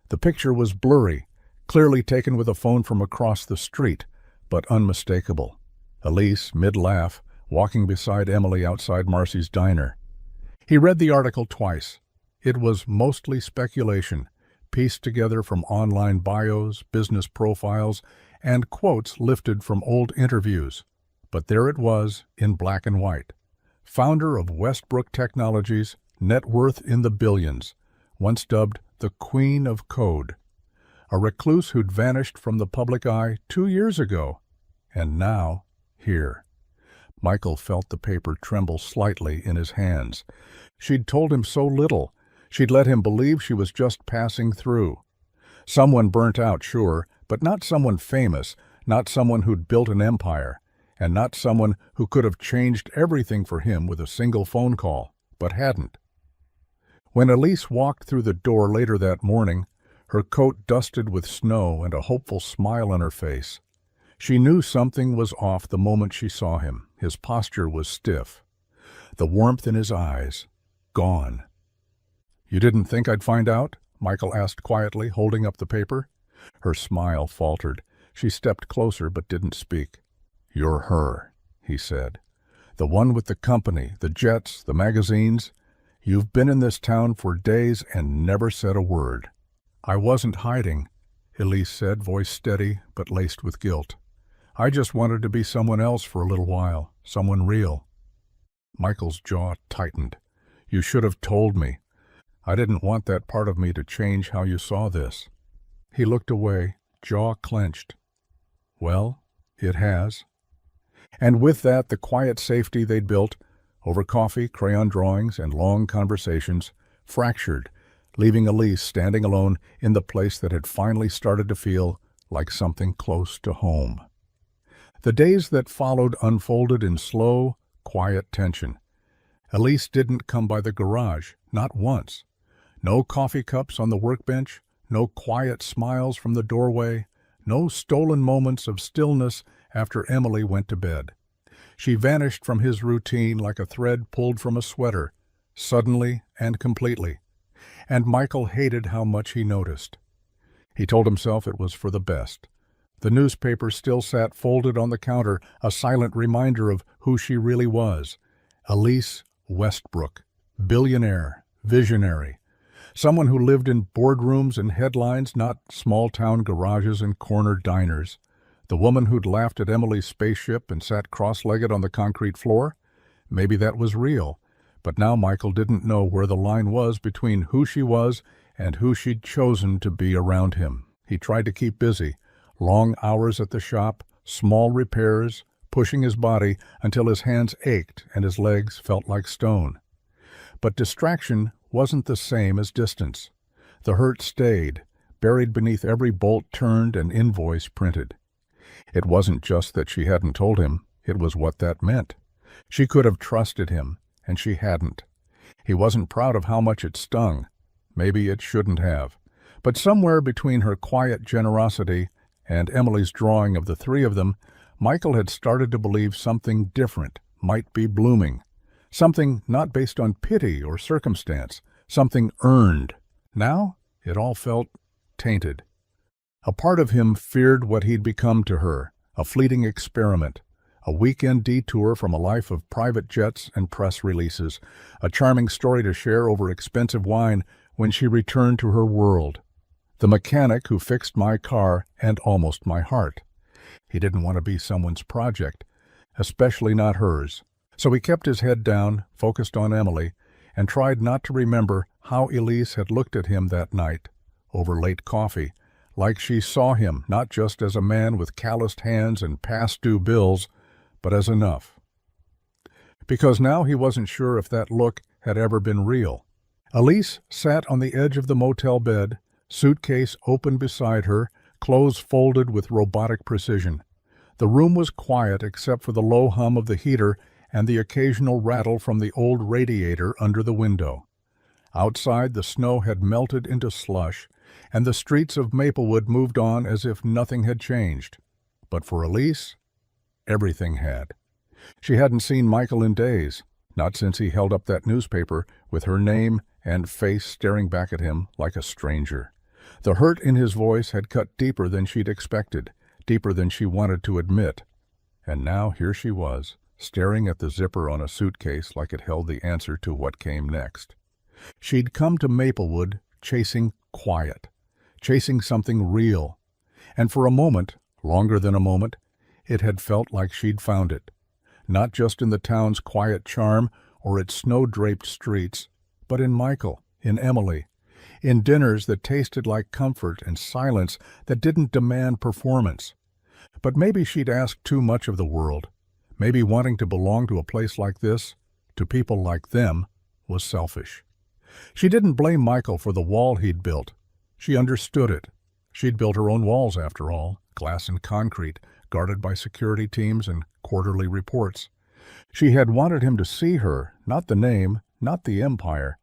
The picture was blurry, clearly taken with a phone from across the street, but unmistakable. Elise, mid-laugh, walking beside Emily outside Marcy's diner. He read the article twice. It was mostly speculation, pieced together from online bios, business profiles, and quotes lifted from old interviews. But there it was, in black and white. Founder of Westbrook Technologies, net worth in the billions, once dubbed the Queen of Code. A recluse who'd vanished from the public eye 2 years ago, and now, here. Michael felt the paper tremble slightly in his hands. She'd told him so little. She'd let him believe she was just passing through. Someone burnt out, sure, but not someone famous, not someone who'd built an empire, and not someone who could have changed everything for him with a single phone call, but hadn't. When Elise walked through the door later that morning, her coat dusted with snow and a hopeful smile on her face, she knew something was off the moment she saw him. His posture was stiff. The warmth in his eyes, gone. "You didn't think I'd find out?" Michael asked quietly, holding up the paper. Her smile faltered. She stepped closer but didn't speak. "You're her," he said. "The one with the company, the jets, the magazines. You've been in this town for days and never said a word." "I wasn't hiding," Elise said, voice steady but laced with guilt. "I just wanted to be someone else for a little while, someone real." Michael's jaw tightened. "You should have told me. I didn't want that part of me to change how you saw this." He looked away, jaw clenched. "Well, it has." And with that, the quiet safety they'd built, over coffee, crayon drawings, and long conversations, fractured, leaving Elise standing alone in the place that had finally started to feel like something close to home. The days that followed unfolded in slow, quiet tension. Elise didn't come by the garage, not once. No coffee cups on the workbench, no quiet smiles from the doorway, no stolen moments of stillness after Emily went to bed. She vanished from his routine like a thread pulled from a sweater, suddenly and completely. And Michael hated how much he noticed. He told himself it was for the best. The newspaper still sat folded on the counter, a silent reminder of who she really was. Elise Westbrook, billionaire, visionary. Someone who lived in boardrooms and headlines, not small-town garages and corner diners. The woman who'd laughed at Emily's spaceship and sat cross-legged on the concrete floor? Maybe that was real, but now Michael didn't know where the line was between who she was and who she'd chosen to be around him. He tried to keep busy. Long hours at the shop, small repairs, pushing his body until his hands ached and his legs felt like stone. But distraction wasn't the same as distance. The hurt stayed, buried beneath every bolt turned and invoice printed. It wasn't just that she hadn't told him, it was what that meant. She could have trusted him, and she hadn't. He wasn't proud of how much it stung. Maybe it shouldn't have. But somewhere between her quiet generosity and Emily's drawing of the three of them, Michael had started to believe something different might be blooming. Something not based on pity or circumstance, something earned. Now it all felt tainted. A part of him feared what he'd become to her, a fleeting experiment, a weekend detour from a life of private jets and press releases, a charming story to share over expensive wine when she returned to her world. The mechanic who fixed my car and almost my heart. He didn't want to be someone's project, especially not hers. So he kept his head down, focused on Emily, and tried not to remember how Elise had looked at him that night, over late coffee, like she saw him not just as a man with calloused hands and past-due bills, but as enough. Because now he wasn't sure if that look had ever been real. Elise sat on the edge of the motel bed, suitcase open beside her, clothes folded with robotic precision. The room was quiet except for the low hum of the heater and the occasional rattle from the old radiator under the window. Outside, the snow had melted into slush, and the streets of Maplewood moved on as if nothing had changed. But for Elise, everything had. She hadn't seen Michael in days, not since he held up that newspaper with her name and face staring back at him like a stranger. The hurt in his voice had cut deeper than she'd expected, deeper than she wanted to admit. And now here she was, staring at the zipper on a suitcase like it held the answer to what came next. She'd come to Maplewood chasing quiet, chasing something real. And for a moment, longer than a moment, it had felt like she'd found it. Not just in the town's quiet charm or its snow-draped streets, but in Michael, in Emily, in dinners that tasted like comfort and silence that didn't demand performance. But maybe she'd asked too much of the world. Maybe wanting to belong to a place like this, to people like them, was selfish. She didn't blame Michael for the wall he'd built. She understood it. She'd built her own walls, after all, glass and concrete, guarded by security teams and quarterly reports. She had wanted him to see her, not the name, not the empire,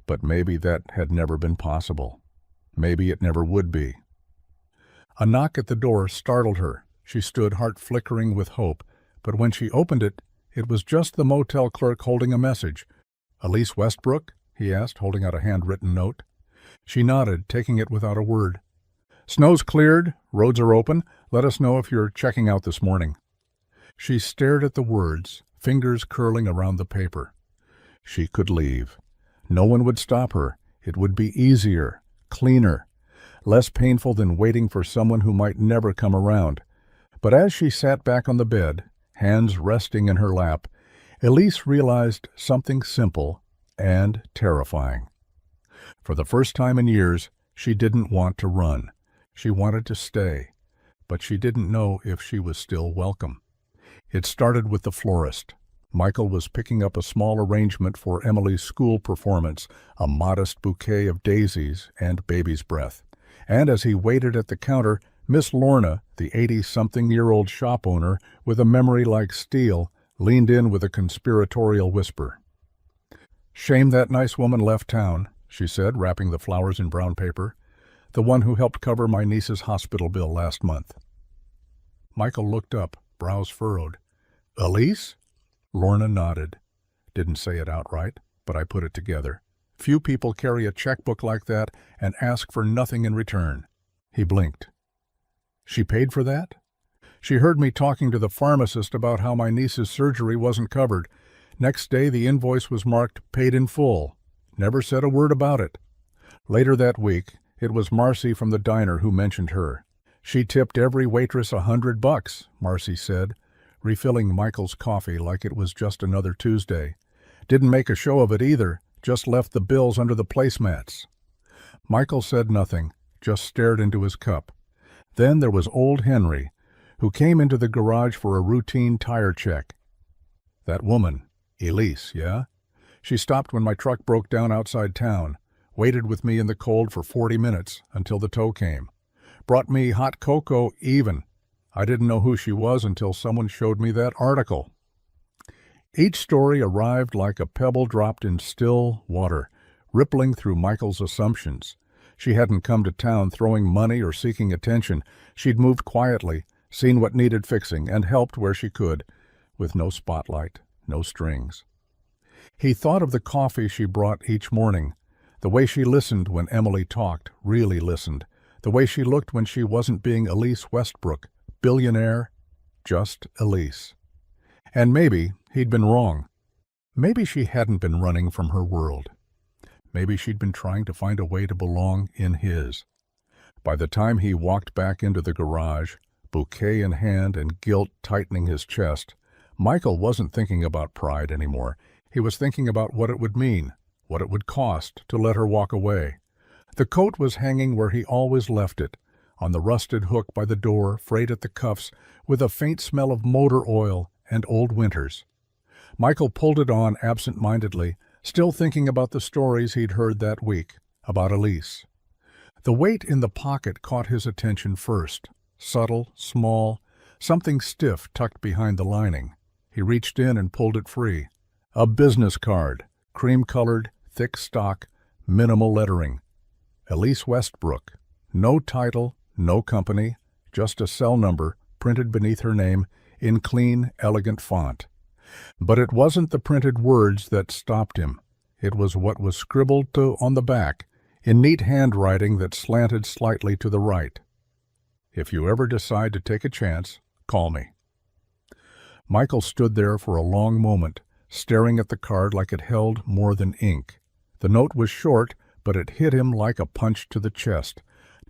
But maybe that had never been possible. Maybe it never would be. A knock at the door startled her. She stood, heart flickering with hope, but when she opened it, it was just the motel clerk holding a message. "Elise Westbrook?" he asked, holding out a handwritten note. She nodded, taking it without a word. "Snow's cleared. Roads are open. Let us know if you're checking out this morning." She stared at the words, fingers curling around the paper. She could leave. No one would stop her. It would be easier, cleaner, less painful than waiting for someone who might never come around. But as she sat back on the bed, hands resting in her lap, Elise realized something simple and terrifying. For the first time in years, she didn't want to run. She wanted to stay, but she didn't know if she was still welcome. It started with the florist. Michael was picking up a small arrangement for Emily's school performance, a modest bouquet of daisies and baby's breath. And as he waited at the counter, Miss Lorna, the 80-something-year-old shop owner with a memory like steel, leaned in with a conspiratorial whisper. "Shame that nice woman left town," she said, wrapping the flowers in brown paper. "The one who helped cover my niece's hospital bill last month." Michael looked up, brows furrowed. "Elise?" Lorna nodded. Didn't say it outright, but I put it together. Few people carry a checkbook like that and ask for nothing in return. He blinked. "She paid for that?" "She heard me talking to the pharmacist about how my niece's surgery wasn't covered. Next day the invoice was marked paid in full. Never said a word about it." Later that week, it was Marcy from the diner who mentioned her. "She tipped every waitress $100, Marcy said, refilling Michael's coffee like it was just another Tuesday. Didn't make a show of it either, just left the bills under the placemats." Michael said nothing, just stared into his cup. Then there was old Henry, who came into the garage for a routine tire check. "That woman, Elise, yeah? She stopped when my truck broke down outside town, waited with me in the cold for 40 minutes until the tow came. Brought me hot cocoa even. I didn't know who she was until someone showed me that article." Each story arrived like a pebble dropped in still water, rippling through Michael's assumptions. She hadn't come to town throwing money or seeking attention. She'd moved quietly, seen what needed fixing, and helped where she could, with no spotlight, no strings. He thought of the coffee she brought each morning, the way she listened when Emily talked, really listened, the way she looked when she wasn't being Elise Westbrook, billionaire, just Elise. And maybe he'd been wrong. Maybe she hadn't been running from her world. Maybe she'd been trying to find a way to belong in his. By the time he walked back into the garage, bouquet in hand and guilt tightening his chest, Michael wasn't thinking about pride anymore. He was thinking about what it would mean, what it would cost to let her walk away. The coat was hanging where he always left it, on the rusted hook by the door, frayed at the cuffs, with a faint smell of motor oil and old winters. Michael pulled it on absent-mindedly, still thinking about the stories he'd heard that week, about Elise. The weight in the pocket caught his attention first, subtle, small, something stiff tucked behind the lining. He reached in and pulled it free. A business card, cream-colored, thick stock, minimal lettering. Elise Westbrook. No title, no company, just a cell number printed beneath her name in clean, elegant font. But it wasn't the printed words that stopped him. It was what was scribbled on the back, in neat handwriting that slanted slightly to the right. "If you ever decide to take a chance, call me." Michael stood there for a long moment, staring at the card like it held more than ink. The note was short, but it hit him like a punch to the chest.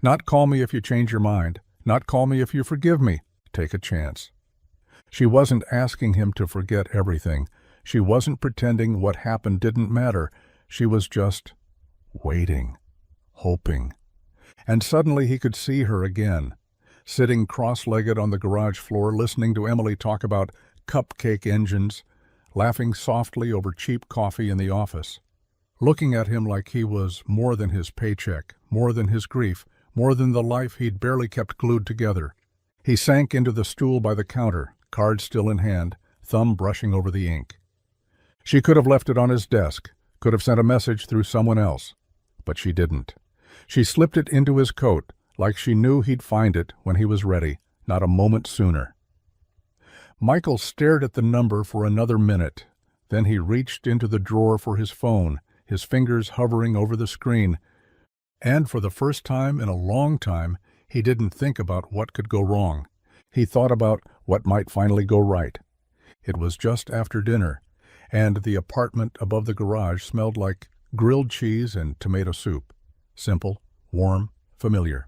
Not "call me if you change your mind," not "call me if you forgive me," take a chance. She wasn't asking him to forget everything. She wasn't pretending what happened didn't matter. She was just waiting, hoping. And suddenly he could see her again, sitting cross-legged on the garage floor listening to Emily talk about cupcake engines, laughing softly over cheap coffee in the office, looking at him like he was more than his paycheck, more than his grief, more than the life he'd barely kept glued together. He sank into the stool by the counter, card still in hand, thumb brushing over the ink. She could have left it on his desk, could have sent a message through someone else. But she didn't. She slipped it into his coat, like she knew he'd find it when he was ready, not a moment sooner. Michael stared at the number for another minute. Then he reached into the drawer for his phone, his fingers hovering over the screen. And for the first time in a long time, he didn't think about what could go wrong. He thought about what might finally go right. It was just after dinner, and the apartment above the garage smelled like grilled cheese and tomato soup. Simple, warm, familiar.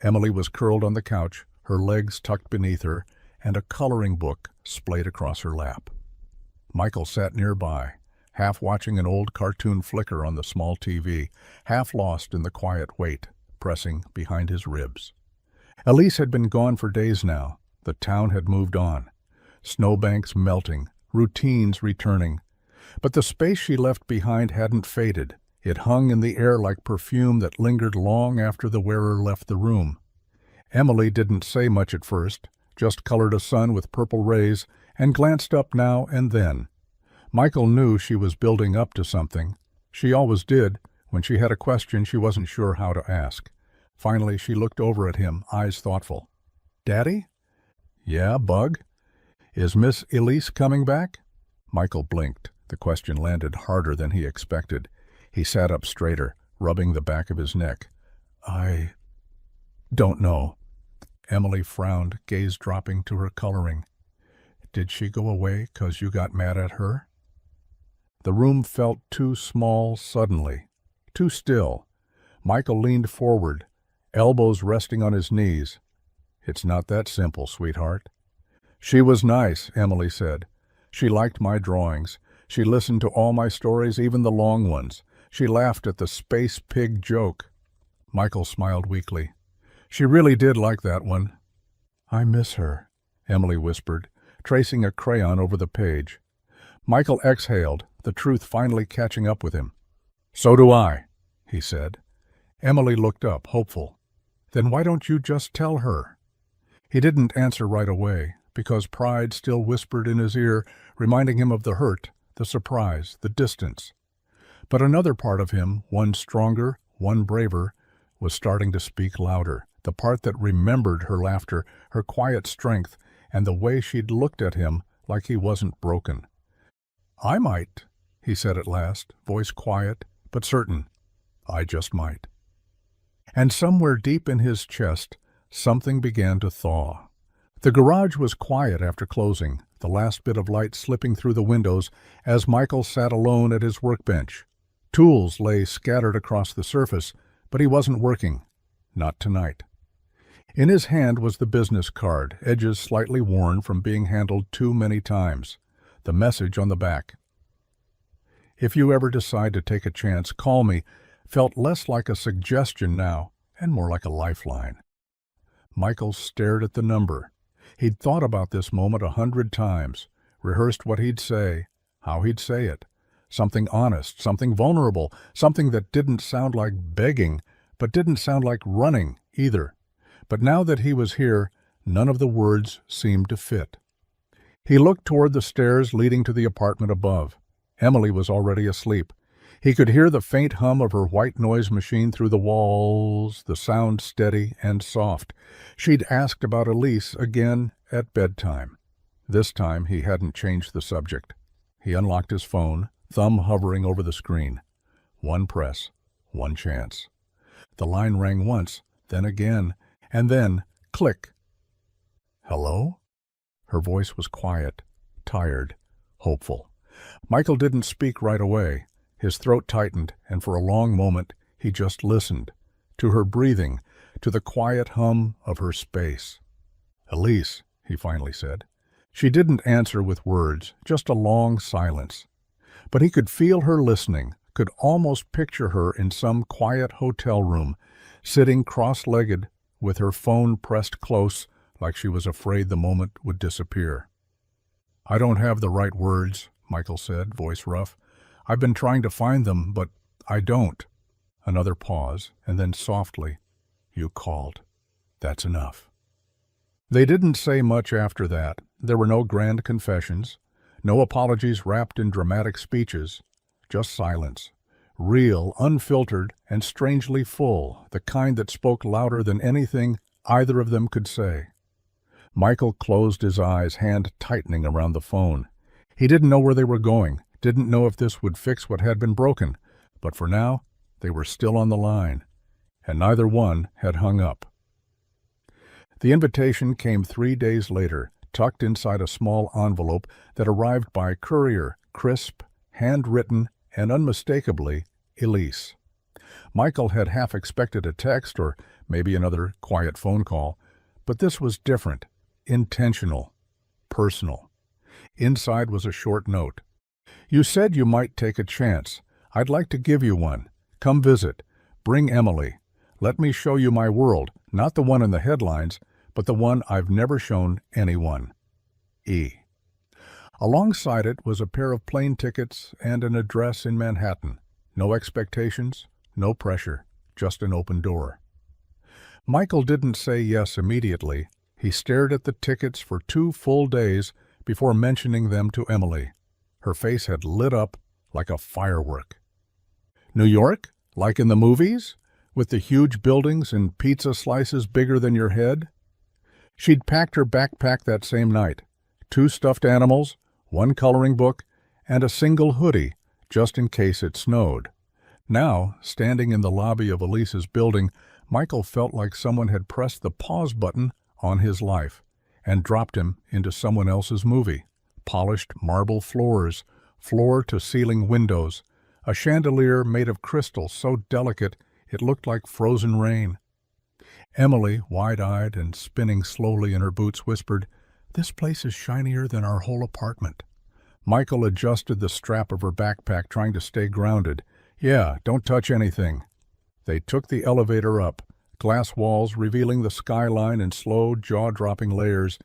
Emily was curled on the couch, her legs tucked beneath her, and a coloring book splayed across her lap. Michael sat nearby, half watching an old cartoon flicker on the small TV, half lost in the quiet weight pressing behind his ribs. Elise had been gone for days now. The town had moved on. Snowbanks melting, routines returning. But the space she left behind hadn't faded. It hung in the air like perfume that lingered long after the wearer left the room. Emily didn't say much at first, just colored a sun with purple rays and glanced up now and then. Michael knew she was building up to something. She always did when she had a question she wasn't sure how to ask. Finally, she looked over at him, eyes thoughtful. "Daddy?" "Yeah, Bug? Is Miss Elise coming back?" Michael blinked. The question landed harder than he expected. He sat up straighter, rubbing the back of his neck. "I don't know." Emily frowned, gaze dropping to her coloring. "Did she go away 'cause you got mad at her?" The room felt too small suddenly, too still. Michael leaned forward, elbows resting on his knees. "It's not that simple, sweetheart." "She was nice," Emily said. "She liked my drawings. She listened to all my stories, even the long ones. She laughed at the space pig joke." Michael smiled weakly. "She really did like that one." "I miss her," Emily whispered, tracing a crayon over the page. Michael exhaled, the truth finally catching up with him. "So do I," he said. Emily looked up, hopeful. "Then why don't you just tell her?" He didn't answer right away, because pride still whispered in his ear, reminding him of the hurt, the surprise, the distance. But another part of him, one stronger, one braver, was starting to speak louder, the part that remembered her laughter, her quiet strength, and the way she'd looked at him like he wasn't broken. "I might," he said at last, voice quiet but certain. "I just might." And somewhere deep in his chest, something began to thaw. The garage was quiet after closing, the last bit of light slipping through the windows as Michael sat alone at his workbench. Tools lay scattered across the surface, but he wasn't working. Not tonight. In his hand was the business card, edges slightly worn from being handled too many times. The message on the back. "If you ever decide to take a chance, call me," felt less like a suggestion now, and more like a lifeline. Michael stared at the number. He'd thought about this moment 100 times, rehearsed what he'd say, how he'd say it. Something honest, something vulnerable, something that didn't sound like begging, but didn't sound like running either. But now that he was here, none of the words seemed to fit. He looked toward the stairs leading to the apartment above. Emily was already asleep. He could hear the faint hum of her white noise machine through the walls, the sound steady and soft. She'd asked about Elise again at bedtime. This time he hadn't changed the subject. He unlocked his phone, thumb hovering over the screen. One press, one chance. The line rang once, then again, and then, click. "Hello?" Her voice was quiet, tired, hopeful. Michael didn't speak right away. His throat tightened, and for a long moment he just listened, to her breathing, to the quiet hum of her space. "Elise," he finally said. She didn't answer with words, just a long silence. But he could feel her listening, could almost picture her in some quiet hotel room, sitting cross-legged with her phone pressed close like she was afraid the moment would disappear. "I don't have the right words," Michael said, voice rough. "I've been trying to find them, but I don't." Another pause, and then softly, "You called. That's enough." They didn't say much after that. There were no grand confessions, no apologies wrapped in dramatic speeches, just silence. Real, unfiltered, and strangely full, the kind that spoke louder than anything either of them could say. Michael closed his eyes, hand tightening around the phone. He didn't know where they were going, didn't know if this would fix what had been broken, but for now, they were still on the line, and neither one had hung up. The invitation came 3 days later, tucked inside a small envelope that arrived by courier, crisp, handwritten, and unmistakably Elise. Michael had half expected a text or maybe another quiet phone call, but this was different, intentional, personal. Inside was a short note. "You said you might take a chance. I'd like to give you one. Come visit. Bring Emily. Let me show you my world, not the one in the headlines, but the one I've never shown anyone. E." Alongside it was a pair of plane tickets and an address in Manhattan. No expectations, no pressure, just an open door. Michael didn't say yes immediately. He stared at the tickets for 2 full days before mentioning them to Emily. Her face had lit up like a firework. "New York? Like in the movies? With the huge buildings and pizza slices bigger than your head?" She'd packed her backpack that same night. 2 stuffed animals, 1 coloring book, and a single hoodie, just in case it snowed. Now, standing in the lobby of Elise's building, Michael felt like someone had pressed the pause button on his life and dropped him into someone else's movie. Polished marble floors, floor-to-ceiling windows, a chandelier made of crystal so delicate it looked like frozen rain. Emily, wide-eyed and spinning slowly in her boots, whispered, "This place is shinier than our whole apartment." Michael adjusted the strap of her backpack, trying to stay grounded. "Yeah, don't touch anything." They took the elevator up, glass walls revealing the skyline in slow, jaw-dropping layers,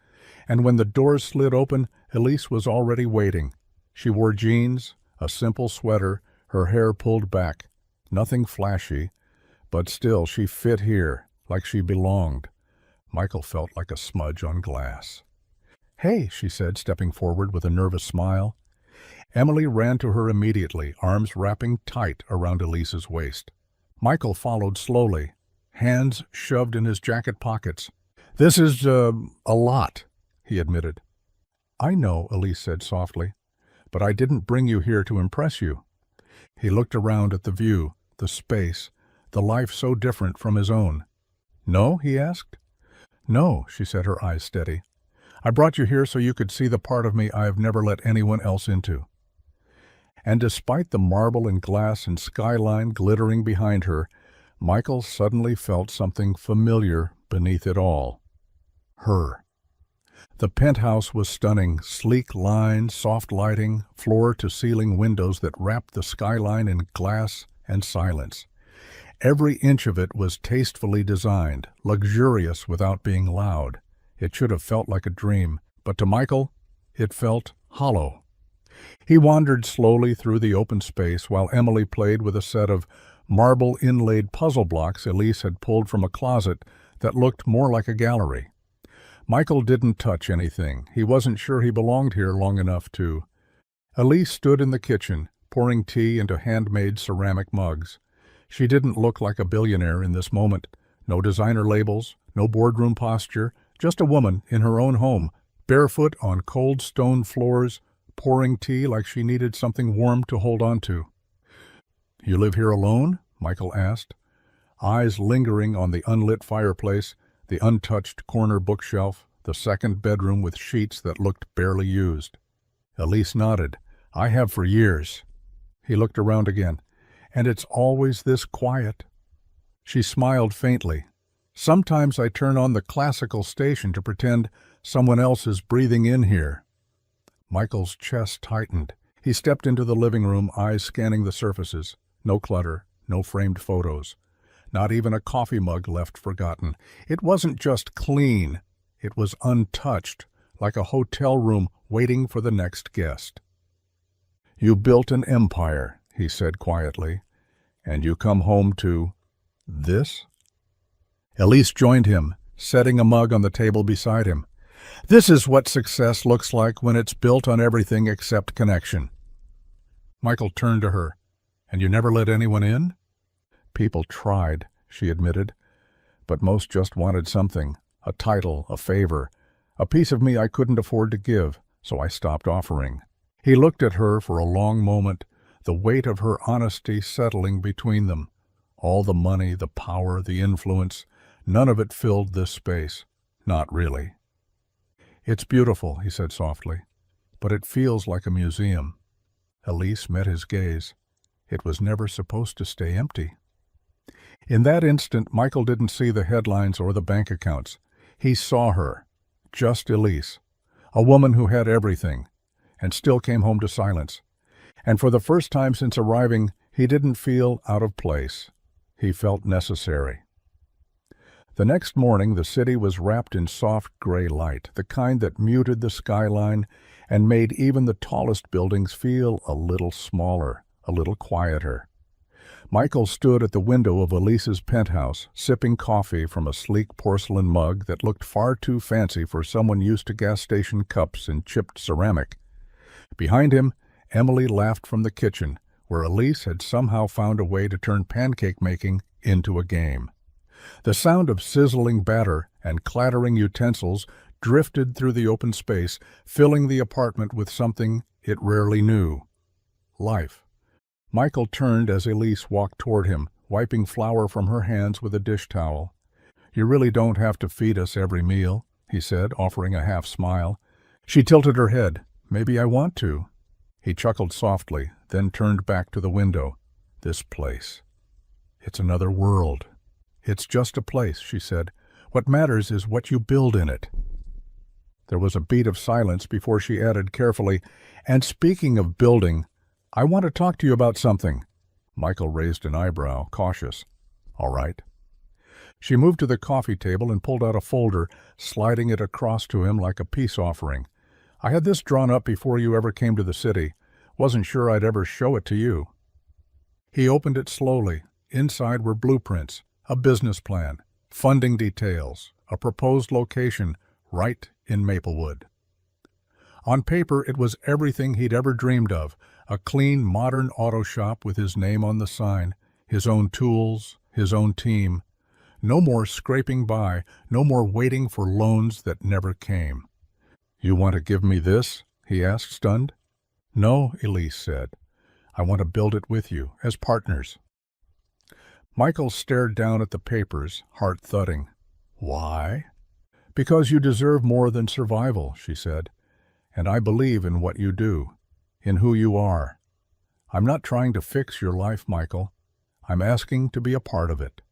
and when the doors slid open, Elise was already waiting. She wore jeans, a simple sweater, her hair pulled back. Nothing flashy, but still she fit here, like she belonged. Michael felt like a smudge on glass. "Hey," she said, stepping forward with a nervous smile. Emily ran to her immediately, arms wrapping tight around Elise's waist. Michael followed slowly, hands shoved in his jacket pockets. "This is, a lot," he admitted. "I know," Elise said softly, "but I didn't bring you here to impress you." He looked around at the view, the space, the life so different from his own. "No?" he asked. "No," she said, her eyes steady. "I brought you here so you could see the part of me I have never let anyone else into." And despite the marble and glass and skyline glittering behind her, Michael suddenly felt something familiar beneath it all. Her. The penthouse was stunning, sleek lines, soft lighting, floor-to-ceiling windows that wrapped the skyline in glass and silence. Every inch of it was tastefully designed, luxurious without being loud. It should have felt like a dream, but to Michael, it felt hollow. He wandered slowly through the open space while Emily played with a set of marble-inlaid puzzle blocks Elise had pulled from a closet that looked more like a gallery. Michael didn't touch anything. He wasn't sure he belonged here long enough to. Elise stood in the kitchen, pouring tea into handmade ceramic mugs. She didn't look like a billionaire in this moment. No designer labels, no boardroom posture, just a woman in her own home, barefoot on cold stone floors, pouring tea like she needed something warm to hold on to. "You live here alone?" Michael asked, eyes lingering on the unlit fireplace, the untouched corner bookshelf, the second bedroom with sheets that looked barely used. Elise nodded. "I have for years." He looked around again. "And it's always this quiet." She smiled faintly. "Sometimes I turn on the classical station to pretend someone else is breathing in here." Michael's chest tightened. He stepped into the living room, eyes scanning the surfaces. No clutter, no framed photos. Not even a coffee mug left forgotten. It wasn't just clean. It was untouched, like a hotel room waiting for the next guest. "You built an empire," he said quietly, "and you come home to this?" Elise joined him, setting a mug on the table beside him. "This is what success looks like when it's built on everything except connection." Michael turned to her. And you never let anyone in? People tried, she admitted, but most just wanted something, a title, a favor, a piece of me I couldn't afford to give, so I stopped offering. He looked at her for a long moment, the weight of her honesty settling between them. All the money, the power, the influence, none of it filled this space. Not really. It's beautiful, he said softly, but it feels like a museum. Elise met his gaze. It was never supposed to stay empty. In that instant, Michael didn't see the headlines or the bank accounts. He saw her, just Elise, a woman who had everything, and still came home to silence. And for the first time since arriving, he didn't feel out of place. He felt necessary. The next morning, the city was wrapped in soft gray light, the kind that muted the skyline and made even the tallest buildings feel a little smaller, a little quieter. Michael stood at the window of Elise's penthouse, sipping coffee from a sleek porcelain mug that looked far too fancy for someone used to gas station cups and chipped ceramic. Behind him, Emily laughed from the kitchen, where Elise had somehow found a way to turn pancake making into a game. The sound of sizzling batter and clattering utensils drifted through the open space, filling the apartment with something it rarely knew: life. Michael turned as Elise walked toward him, wiping flour from her hands with a dish towel. "You really don't have to feed us every meal," he said, offering a half smile. She tilted her head. "Maybe I want to." He chuckled softly, then turned back to the window. "This place. It's another world." "It's just a place," she said. "What matters is what you build in it." There was a beat of silence before she added carefully, "And speaking of building, I want to talk to you about something." Michael raised an eyebrow, cautious. "All right." She moved to the coffee table and pulled out a folder, sliding it across to him like a peace offering. "I had this drawn up before you ever came to the city. Wasn't sure I'd ever show it to you." He opened it slowly. Inside were blueprints, a business plan, funding details, a proposed location right in Maplewood. On paper, it was everything he'd ever dreamed of: a clean, modern auto shop with his name on the sign, his own tools, his own team. No more scraping by, no more waiting for loans that never came. "You want to give me this?" he asked, stunned. "No," Elise said. "I want to build it with you, as partners." Michael stared down at the papers, heart thudding. "Why?" "Because you deserve more than survival," she said. "And I believe in what you do, in who you are. I'm not trying to fix your life, Michael. I'm asking to be a part of it."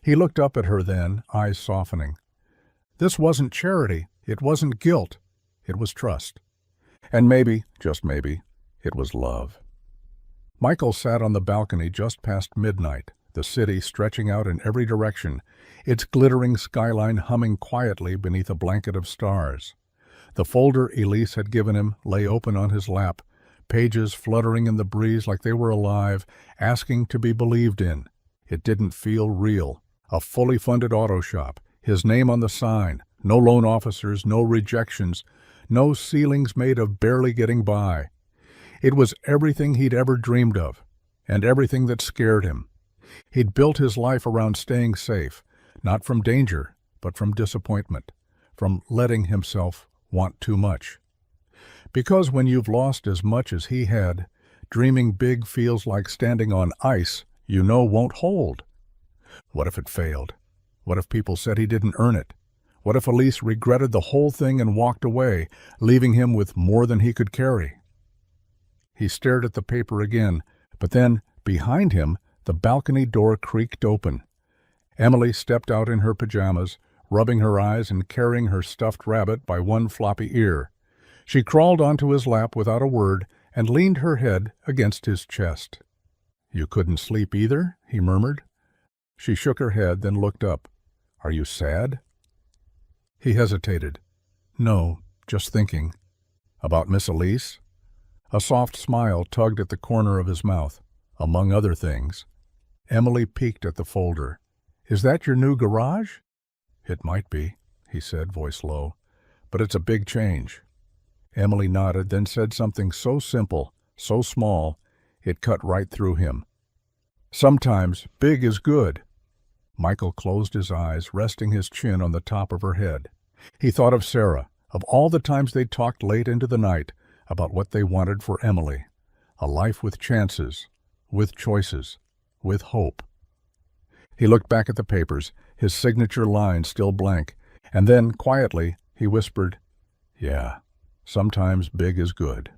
He looked up at her then, eyes softening. This wasn't charity. It wasn't guilt. It was trust. And maybe, just maybe, it was love. Michael sat on the balcony just past midnight, the city stretching out in every direction, its glittering skyline humming quietly beneath a blanket of stars. The folder Elise had given him lay open on his lap, pages fluttering in the breeze like they were alive, asking to be believed in. It didn't feel real. A fully funded auto shop, his name on the sign, no loan officers, no rejections, no ceilings made of barely getting by. It was everything he'd ever dreamed of, and everything that scared him. He'd built his life around staying safe, not from danger, but from disappointment, from letting himself want too much. Because when you've lost as much as he had, dreaming big feels like standing on ice you know won't hold. What if it failed? What if people said he didn't earn it? What if Elise regretted the whole thing and walked away, leaving him with more than he could carry? He stared at the paper again, but then, behind him, the balcony door creaked open. Emily stepped out in her pajamas, rubbing her eyes and carrying her stuffed rabbit by one floppy ear. She crawled onto his lap without a word and leaned her head against his chest. "You couldn't sleep either?" he murmured. She shook her head, then looked up. "Are you sad?" He hesitated. "No, just thinking." "About Miss Elise?" A soft smile tugged at the corner of his mouth. "Among other things." Emily peeked at the folder. "Is that your new garage?" "It might be," he said, voice low. "But it's a big change." Emily nodded, then said something so simple, so small it cut right through him. Sometimes big is good. Michael closed his eyes, resting his chin on the top of her head. He thought of Sarah, of all the times they talked late into the night about what they wanted for Emily. A life with chances, with choices, with hope. He looked back at the papers, his signature line still blank, and then, quietly, he whispered, "Yeah, sometimes big is good."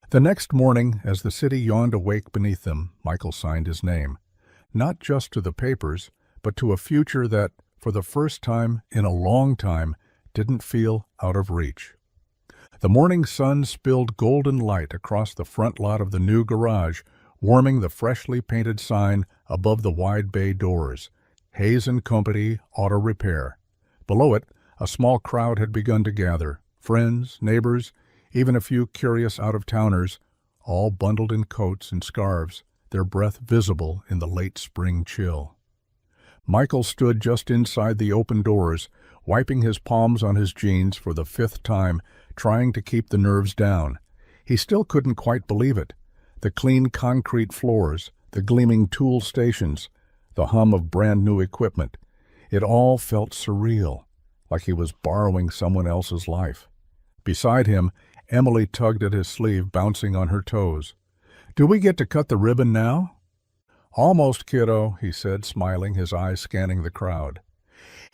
The next morning, as the city yawned awake beneath them, Michael signed his name, not just to the papers, but to a future that, for the first time in a long time, didn't feel out of reach. The morning sun spilled golden light across the front lot of the new garage, warming the freshly painted sign above the wide bay doors, Hayes & Company Auto Repair. Below it, a small crowd had begun to gather, friends, neighbors, even a few curious out-of-towners, all bundled in coats and scarves, their breath visible in the late spring chill. Michael stood just inside the open doors, wiping his palms on his jeans for the 5th time, trying to keep the nerves down. He still couldn't quite believe it. The clean concrete floors, the gleaming tool stations, the hum of brand-new equipment. It all felt surreal, like he was borrowing someone else's life. Beside him, Emily tugged at his sleeve, bouncing on her toes. "Do we get to cut the ribbon now?" "Almost, kiddo," he said, smiling, his eyes scanning the crowd.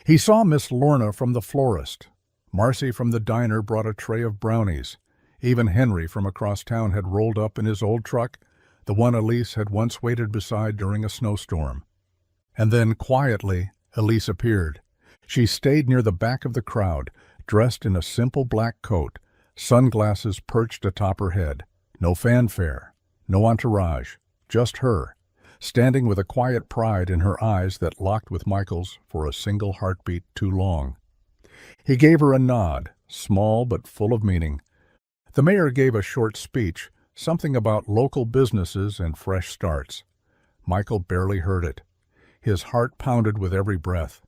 He saw Miss Lorna from the florist. Marcy from the diner brought a tray of brownies. Even Henry from across town had rolled up in his old truck, the one Elise had once waited beside during a snowstorm. And then, quietly, Elise appeared. She stayed near the back of the crowd, dressed in a simple black coat, sunglasses perched atop her head. No fanfare, no entourage, just her, standing with a quiet pride in her eyes that locked with Michael's for a single heartbeat too long. He gave her a nod, small but full of meaning. The mayor gave a short speech, something about local businesses and fresh starts. Michael barely heard it. His heart pounded with every breath.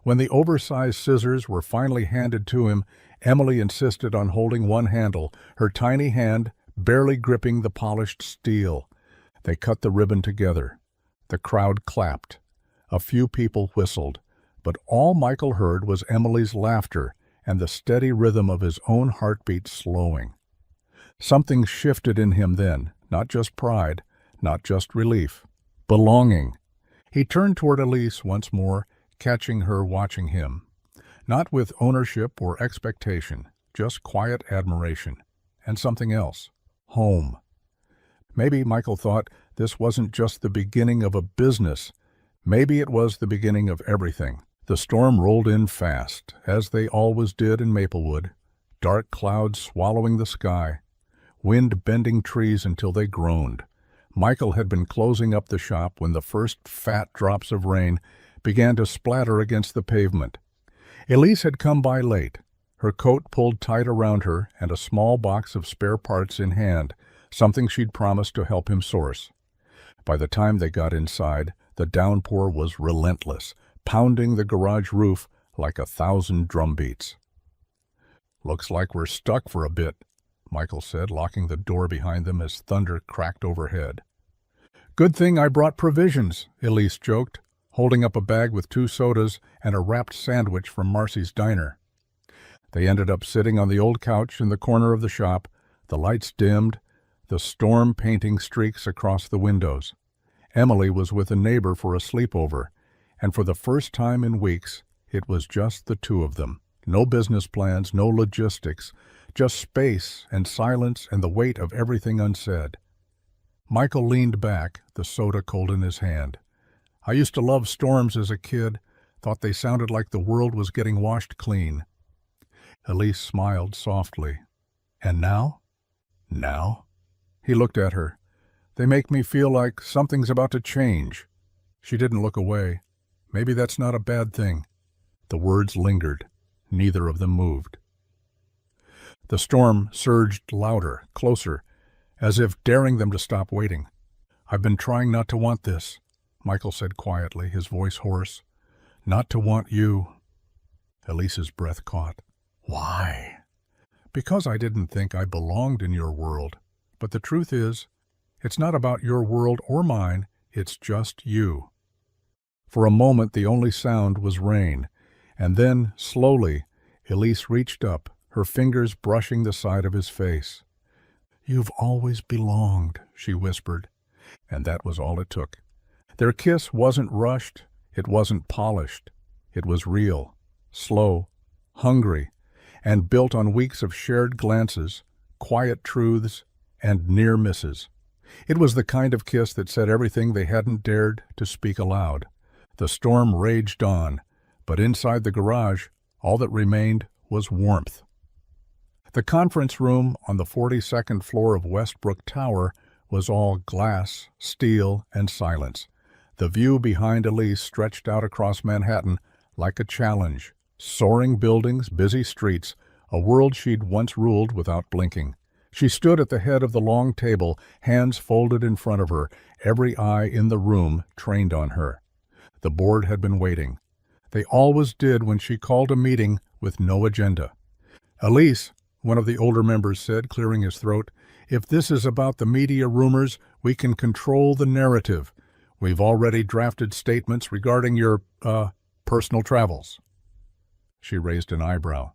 When the oversized scissors were finally handed to him, Emily insisted on holding one handle, her tiny hand barely gripping the polished steel. They cut the ribbon together. The crowd clapped. A few people whistled, but all Michael heard was Emily's laughter and the steady rhythm of his own heartbeat slowing. Something shifted in him then, not just pride, not just relief. Belonging. He turned toward Elise once more, catching her watching him. Not with ownership or expectation, just quiet admiration. And something else. Home. Maybe, Michael thought, this wasn't just the beginning of a business. Maybe it was the beginning of everything. The storm rolled in fast, as they always did in Maplewood. Dark clouds swallowing the sky. Wind bending trees until they groaned. Michael had been closing up the shop when the first fat drops of rain began to splatter against the pavement. Elise had come by late, her coat pulled tight around her and a small box of spare parts in hand, something she'd promised to help him source. By the time they got inside, the downpour was relentless, pounding the garage roof like 1,000 drumbeats. "Looks like we're stuck for a bit," Michael said, locking the door behind them as thunder cracked overhead. "Good thing I brought provisions," Elise joked, holding up a bag with 2 sodas and a wrapped sandwich from Marcy's diner. They ended up sitting on the old couch in the corner of the shop, the lights dimmed, the storm painting streaks across the windows. Emily was with a neighbor for a sleepover, and for the first time in weeks, it was just the two of them. No business plans, no logistics, just space and silence and the weight of everything unsaid. Michael leaned back, the soda cold in his hand. "I used to love storms as a kid, thought they sounded like the world was getting washed clean." Elise smiled softly. "And now?" "Now?" He looked at her. "They make me feel like something's about to change." She didn't look away. "Maybe that's not a bad thing." The words lingered. Neither of them moved. The storm surged louder, closer, as if daring them to stop waiting. "I've been trying not to want this," Michael said quietly, his voice hoarse. "Not to want you." Elise's breath caught. "Why?" "Because I didn't think I belonged in your world. But the truth is, it's not about your world or mine, it's just you. For a moment the only sound was rain, and then, slowly, Elise reached up, her fingers brushing the side of his face. "You've always belonged," she whispered, and that was all it took. Their kiss wasn't rushed, it wasn't polished. It was real, slow, hungry, and built on weeks of shared glances, quiet truths, and near misses. It was the kind of kiss that said everything they hadn't dared to speak aloud. The storm raged on, but inside the garage, all that remained was warmth. The conference room on the 42nd floor of Westbrook Tower was all glass, steel, and silence. The view behind Elise stretched out across Manhattan like a challenge. Soaring buildings, busy streets, a world she'd once ruled without blinking. She stood at the head of the long table, hands folded in front of her, every eye in the room trained on her. The board had been waiting. They always did when she called a meeting with no agenda. "Elise," one of the older members said, clearing his throat, "if this is about the media rumors, we can control the narrative. We've already drafted statements regarding your, personal travels." She raised an eyebrow.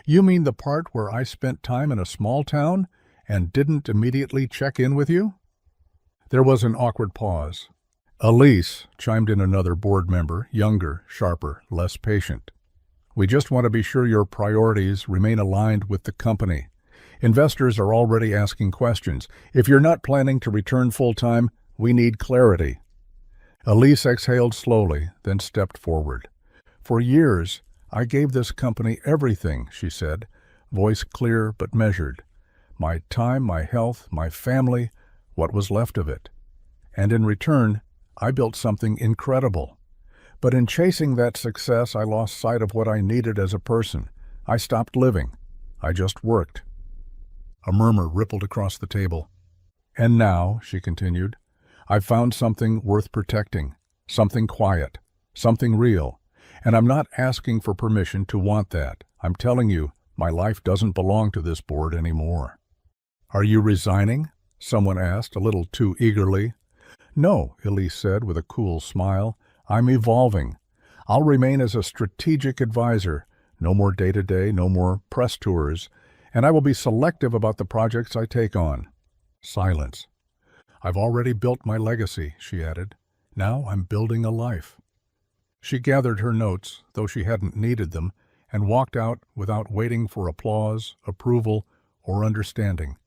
"You mean the part where I spent time in a small town and didn't immediately check in with you?" There was an awkward pause. "Elise," chimed in another board member, younger, sharper, less patient. "We just want to be sure your priorities remain aligned with the company. Investors are already asking questions. If you're not planning to return full-time, we need clarity." Elise exhaled slowly, then stepped forward. "For years, I gave this company everything," she said, voice clear but measured. "My time, my health, my family, what was left of it. And in return, I built something incredible. But in chasing that success, I lost sight of what I needed as a person. I stopped living. I just worked." A murmur rippled across the table. "And now," she continued, "I've found something worth protecting, something quiet, something real. And I'm not asking for permission to want that. I'm telling you, my life doesn't belong to this board anymore." "Are you resigning?" someone asked, a little too eagerly. "No," Elise said with a cool smile. "I'm evolving. I'll remain as a strategic advisor. No more day-to-day, no more press tours. And I will be selective about the projects I take on." Silence. "I've already built my legacy," she added. "Now I'm building a life." She gathered her notes, though she hadn't needed them, and walked out without waiting for applause, approval, or understanding.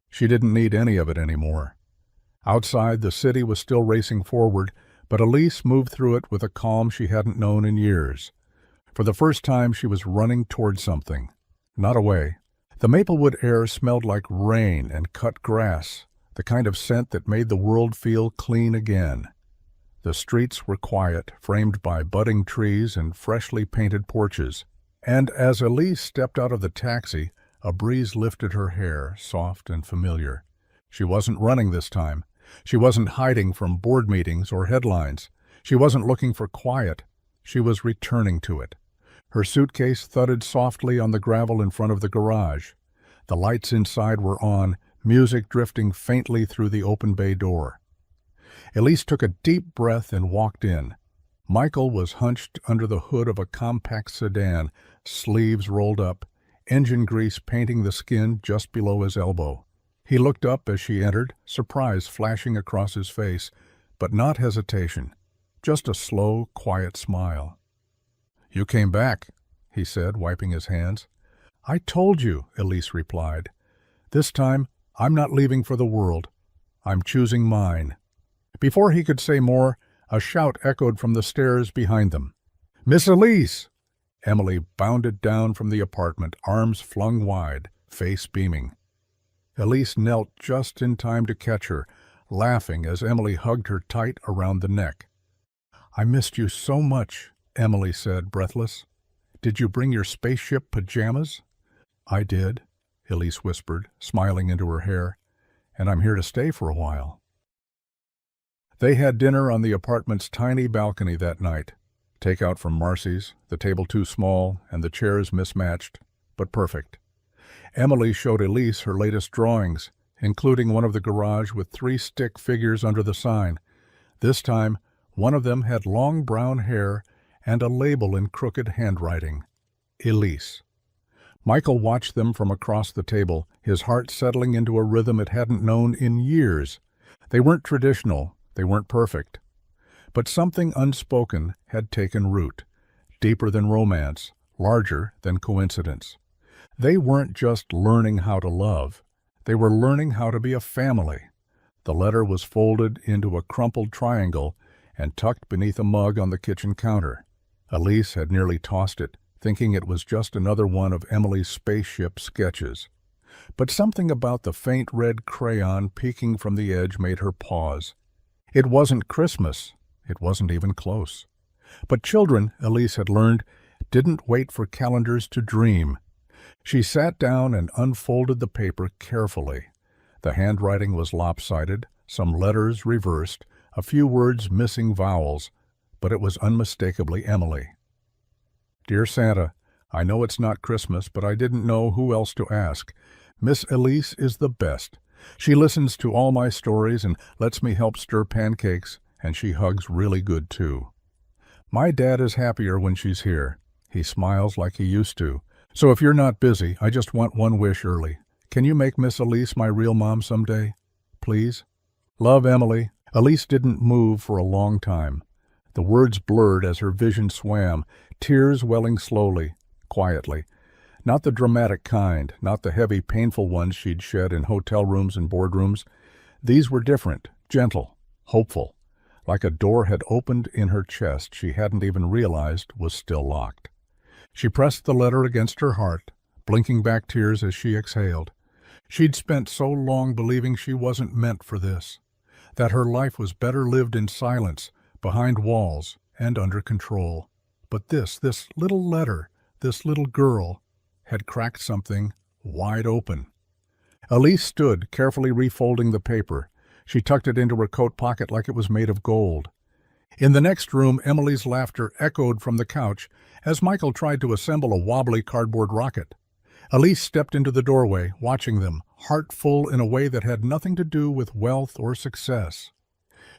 She didn't need any of it anymore. Outside, the city was still racing forward, but Elise moved through it with a calm she hadn't known in years. For the first time, she was running toward something, not away. The Maplewood air smelled like rain and cut grass, the kind of scent that made the world feel clean again. The streets were quiet, framed by budding trees and freshly painted porches. And as Elise stepped out of the taxi, a breeze lifted her hair, soft and familiar. She wasn't running this time. She wasn't hiding from board meetings or headlines. She wasn't looking for quiet. She was returning to it. Her suitcase thudded softly on the gravel in front of the garage. The lights inside were on, music drifting faintly through the open bay door. Elise took a deep breath and walked in. Michael was hunched under the hood of a compact sedan, sleeves rolled up, engine grease painting the skin just below his elbow. He looked up as she entered, surprise flashing across his face, but not hesitation, just a slow, quiet smile. "You came back," he said, wiping his hands. "I told you," Elise replied. "This time, I'm not leaving for the world. I'm choosing mine." Before he could say more, a shout echoed from the stairs behind them. "Miss Elise!" Emily bounded down from the apartment, arms flung wide, face beaming. Elise knelt just in time to catch her, laughing as Emily hugged her tight around the neck. "I missed you so much," Emily said, breathless. "Did you bring your spaceship pajamas?" "I did," Elise whispered, smiling into her hair, "and I'm here to stay for a while." They had dinner on the apartment's tiny balcony that night. Takeout from Marcy's, the table too small and the chairs mismatched, but perfect. Emily showed Elise her latest drawings, including one of the garage with 3 stick figures under the sign. This time, one of them had long brown hair and a label in crooked handwriting. Elise. Michael watched them from across the table, his heart settling into a rhythm it hadn't known in years. They weren't traditional, they weren't perfect. But something unspoken had taken root, deeper than romance, larger than coincidence. They weren't just learning how to love, they were learning how to be a family. The letter was folded into a crumpled triangle and tucked beneath a mug on the kitchen counter. Elise had nearly tossed it, thinking it was just another one of Emily's spaceship sketches. But something about the faint red crayon peeking from the edge made her pause. It wasn't Christmas. It wasn't even close. But children, Elise had learned, didn't wait for calendars to dream. She sat down and unfolded the paper carefully. The handwriting was lopsided, some letters reversed, a few words missing vowels, but it was unmistakably Emily. Dear Santa, I know it's not Christmas, but I didn't know who else to ask. Miss Elise is the best. She listens to all my stories and lets me help stir pancakes, and she hugs really good too. My dad is happier when she's here. He smiles like he used to. So if you're not busy, I just want one wish early. Can you make Miss Elise my real mom someday? Please? Love, Emily. Elise didn't move for a long time. The words blurred as her vision swam, tears welling slowly, quietly. Not the dramatic kind, not the heavy, painful ones she'd shed in hotel rooms and boardrooms. These were different, gentle, hopeful, like a door had opened in her chest she hadn't even realized was still locked. She pressed the letter against her heart, blinking back tears as she exhaled. She'd spent so long believing she wasn't meant for this, that her life was better lived in silence, behind walls, and under control. But this little letter, this little girl, had cracked something wide open. Elise stood, carefully refolding the paper. She tucked it into her coat pocket like it was made of gold. In the next room, Emily's laughter echoed from the couch as Michael tried to assemble a wobbly cardboard rocket. Elise stepped into the doorway, watching them, heart full in a way that had nothing to do with wealth or success.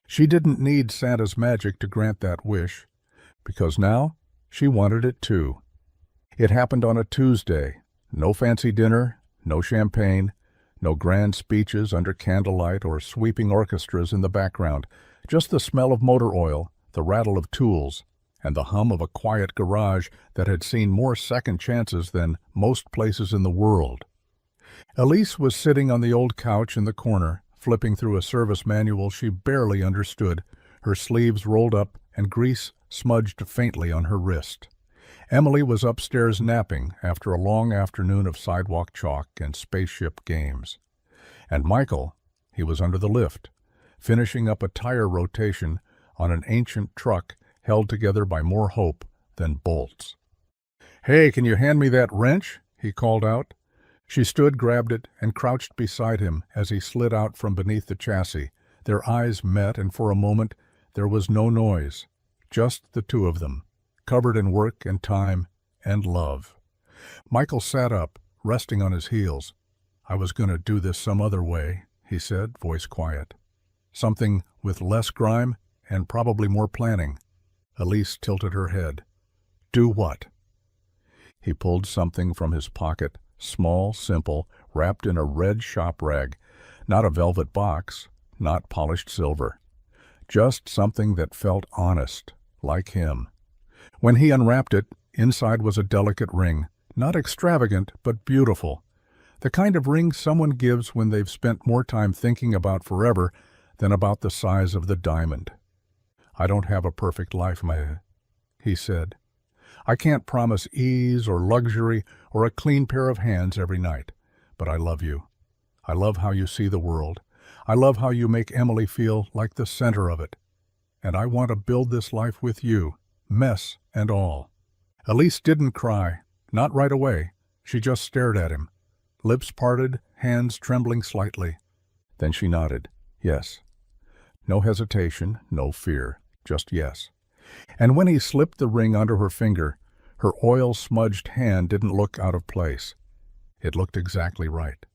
She didn't need Santa's magic to grant that wish, because now she wanted it too. It happened on a Tuesday. No fancy dinner, no champagne, no grand speeches under candlelight or sweeping orchestras in the background, just the smell of motor oil, the rattle of tools, and the hum of a quiet garage that had seen more second chances than most places in the world. Elise was sitting on the old couch in the corner, flipping through a service manual she barely understood, her sleeves rolled up and grease smudged faintly on her wrist. Emily was upstairs napping after a long afternoon of sidewalk chalk and spaceship games. And Michael, he was under the lift, finishing up a tire rotation on an ancient truck held together by more hope than bolts. "Hey, can you hand me that wrench?" he called out. She stood, grabbed it, and crouched beside him as he slid out from beneath the chassis. Their eyes met, and for a moment there was no noise, just the two of them, covered in work and time and love. Michael sat up, resting on his heels. "I was going to do this some other way," he said, voice quiet. "Something with less grime and probably more planning." Elise tilted her head. "Do what?" He pulled something from his pocket, small, simple, wrapped in a red shop rag, not a velvet box, not polished silver. Just something that felt honest, like him. When he unwrapped it, inside was a delicate ring, not extravagant, but beautiful. The kind of ring someone gives when they've spent more time thinking about forever than about the size of the diamond. "I don't have a perfect life, he said. "I can't promise ease or luxury or a clean pair of hands every night, but I love you. I love how you see the world. I love how you make Emily feel like the center of it. And I want to build this life with you, mess and all." Elise didn't cry, not right away. She just stared at him, lips parted, hands trembling slightly. Then she nodded, yes. No hesitation, no fear, just yes. And when he slipped the ring under her finger, her oil-smudged hand didn't look out of place. It looked exactly right.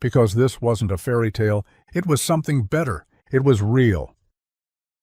because this wasn't a fairy tale, it was something better. It was real.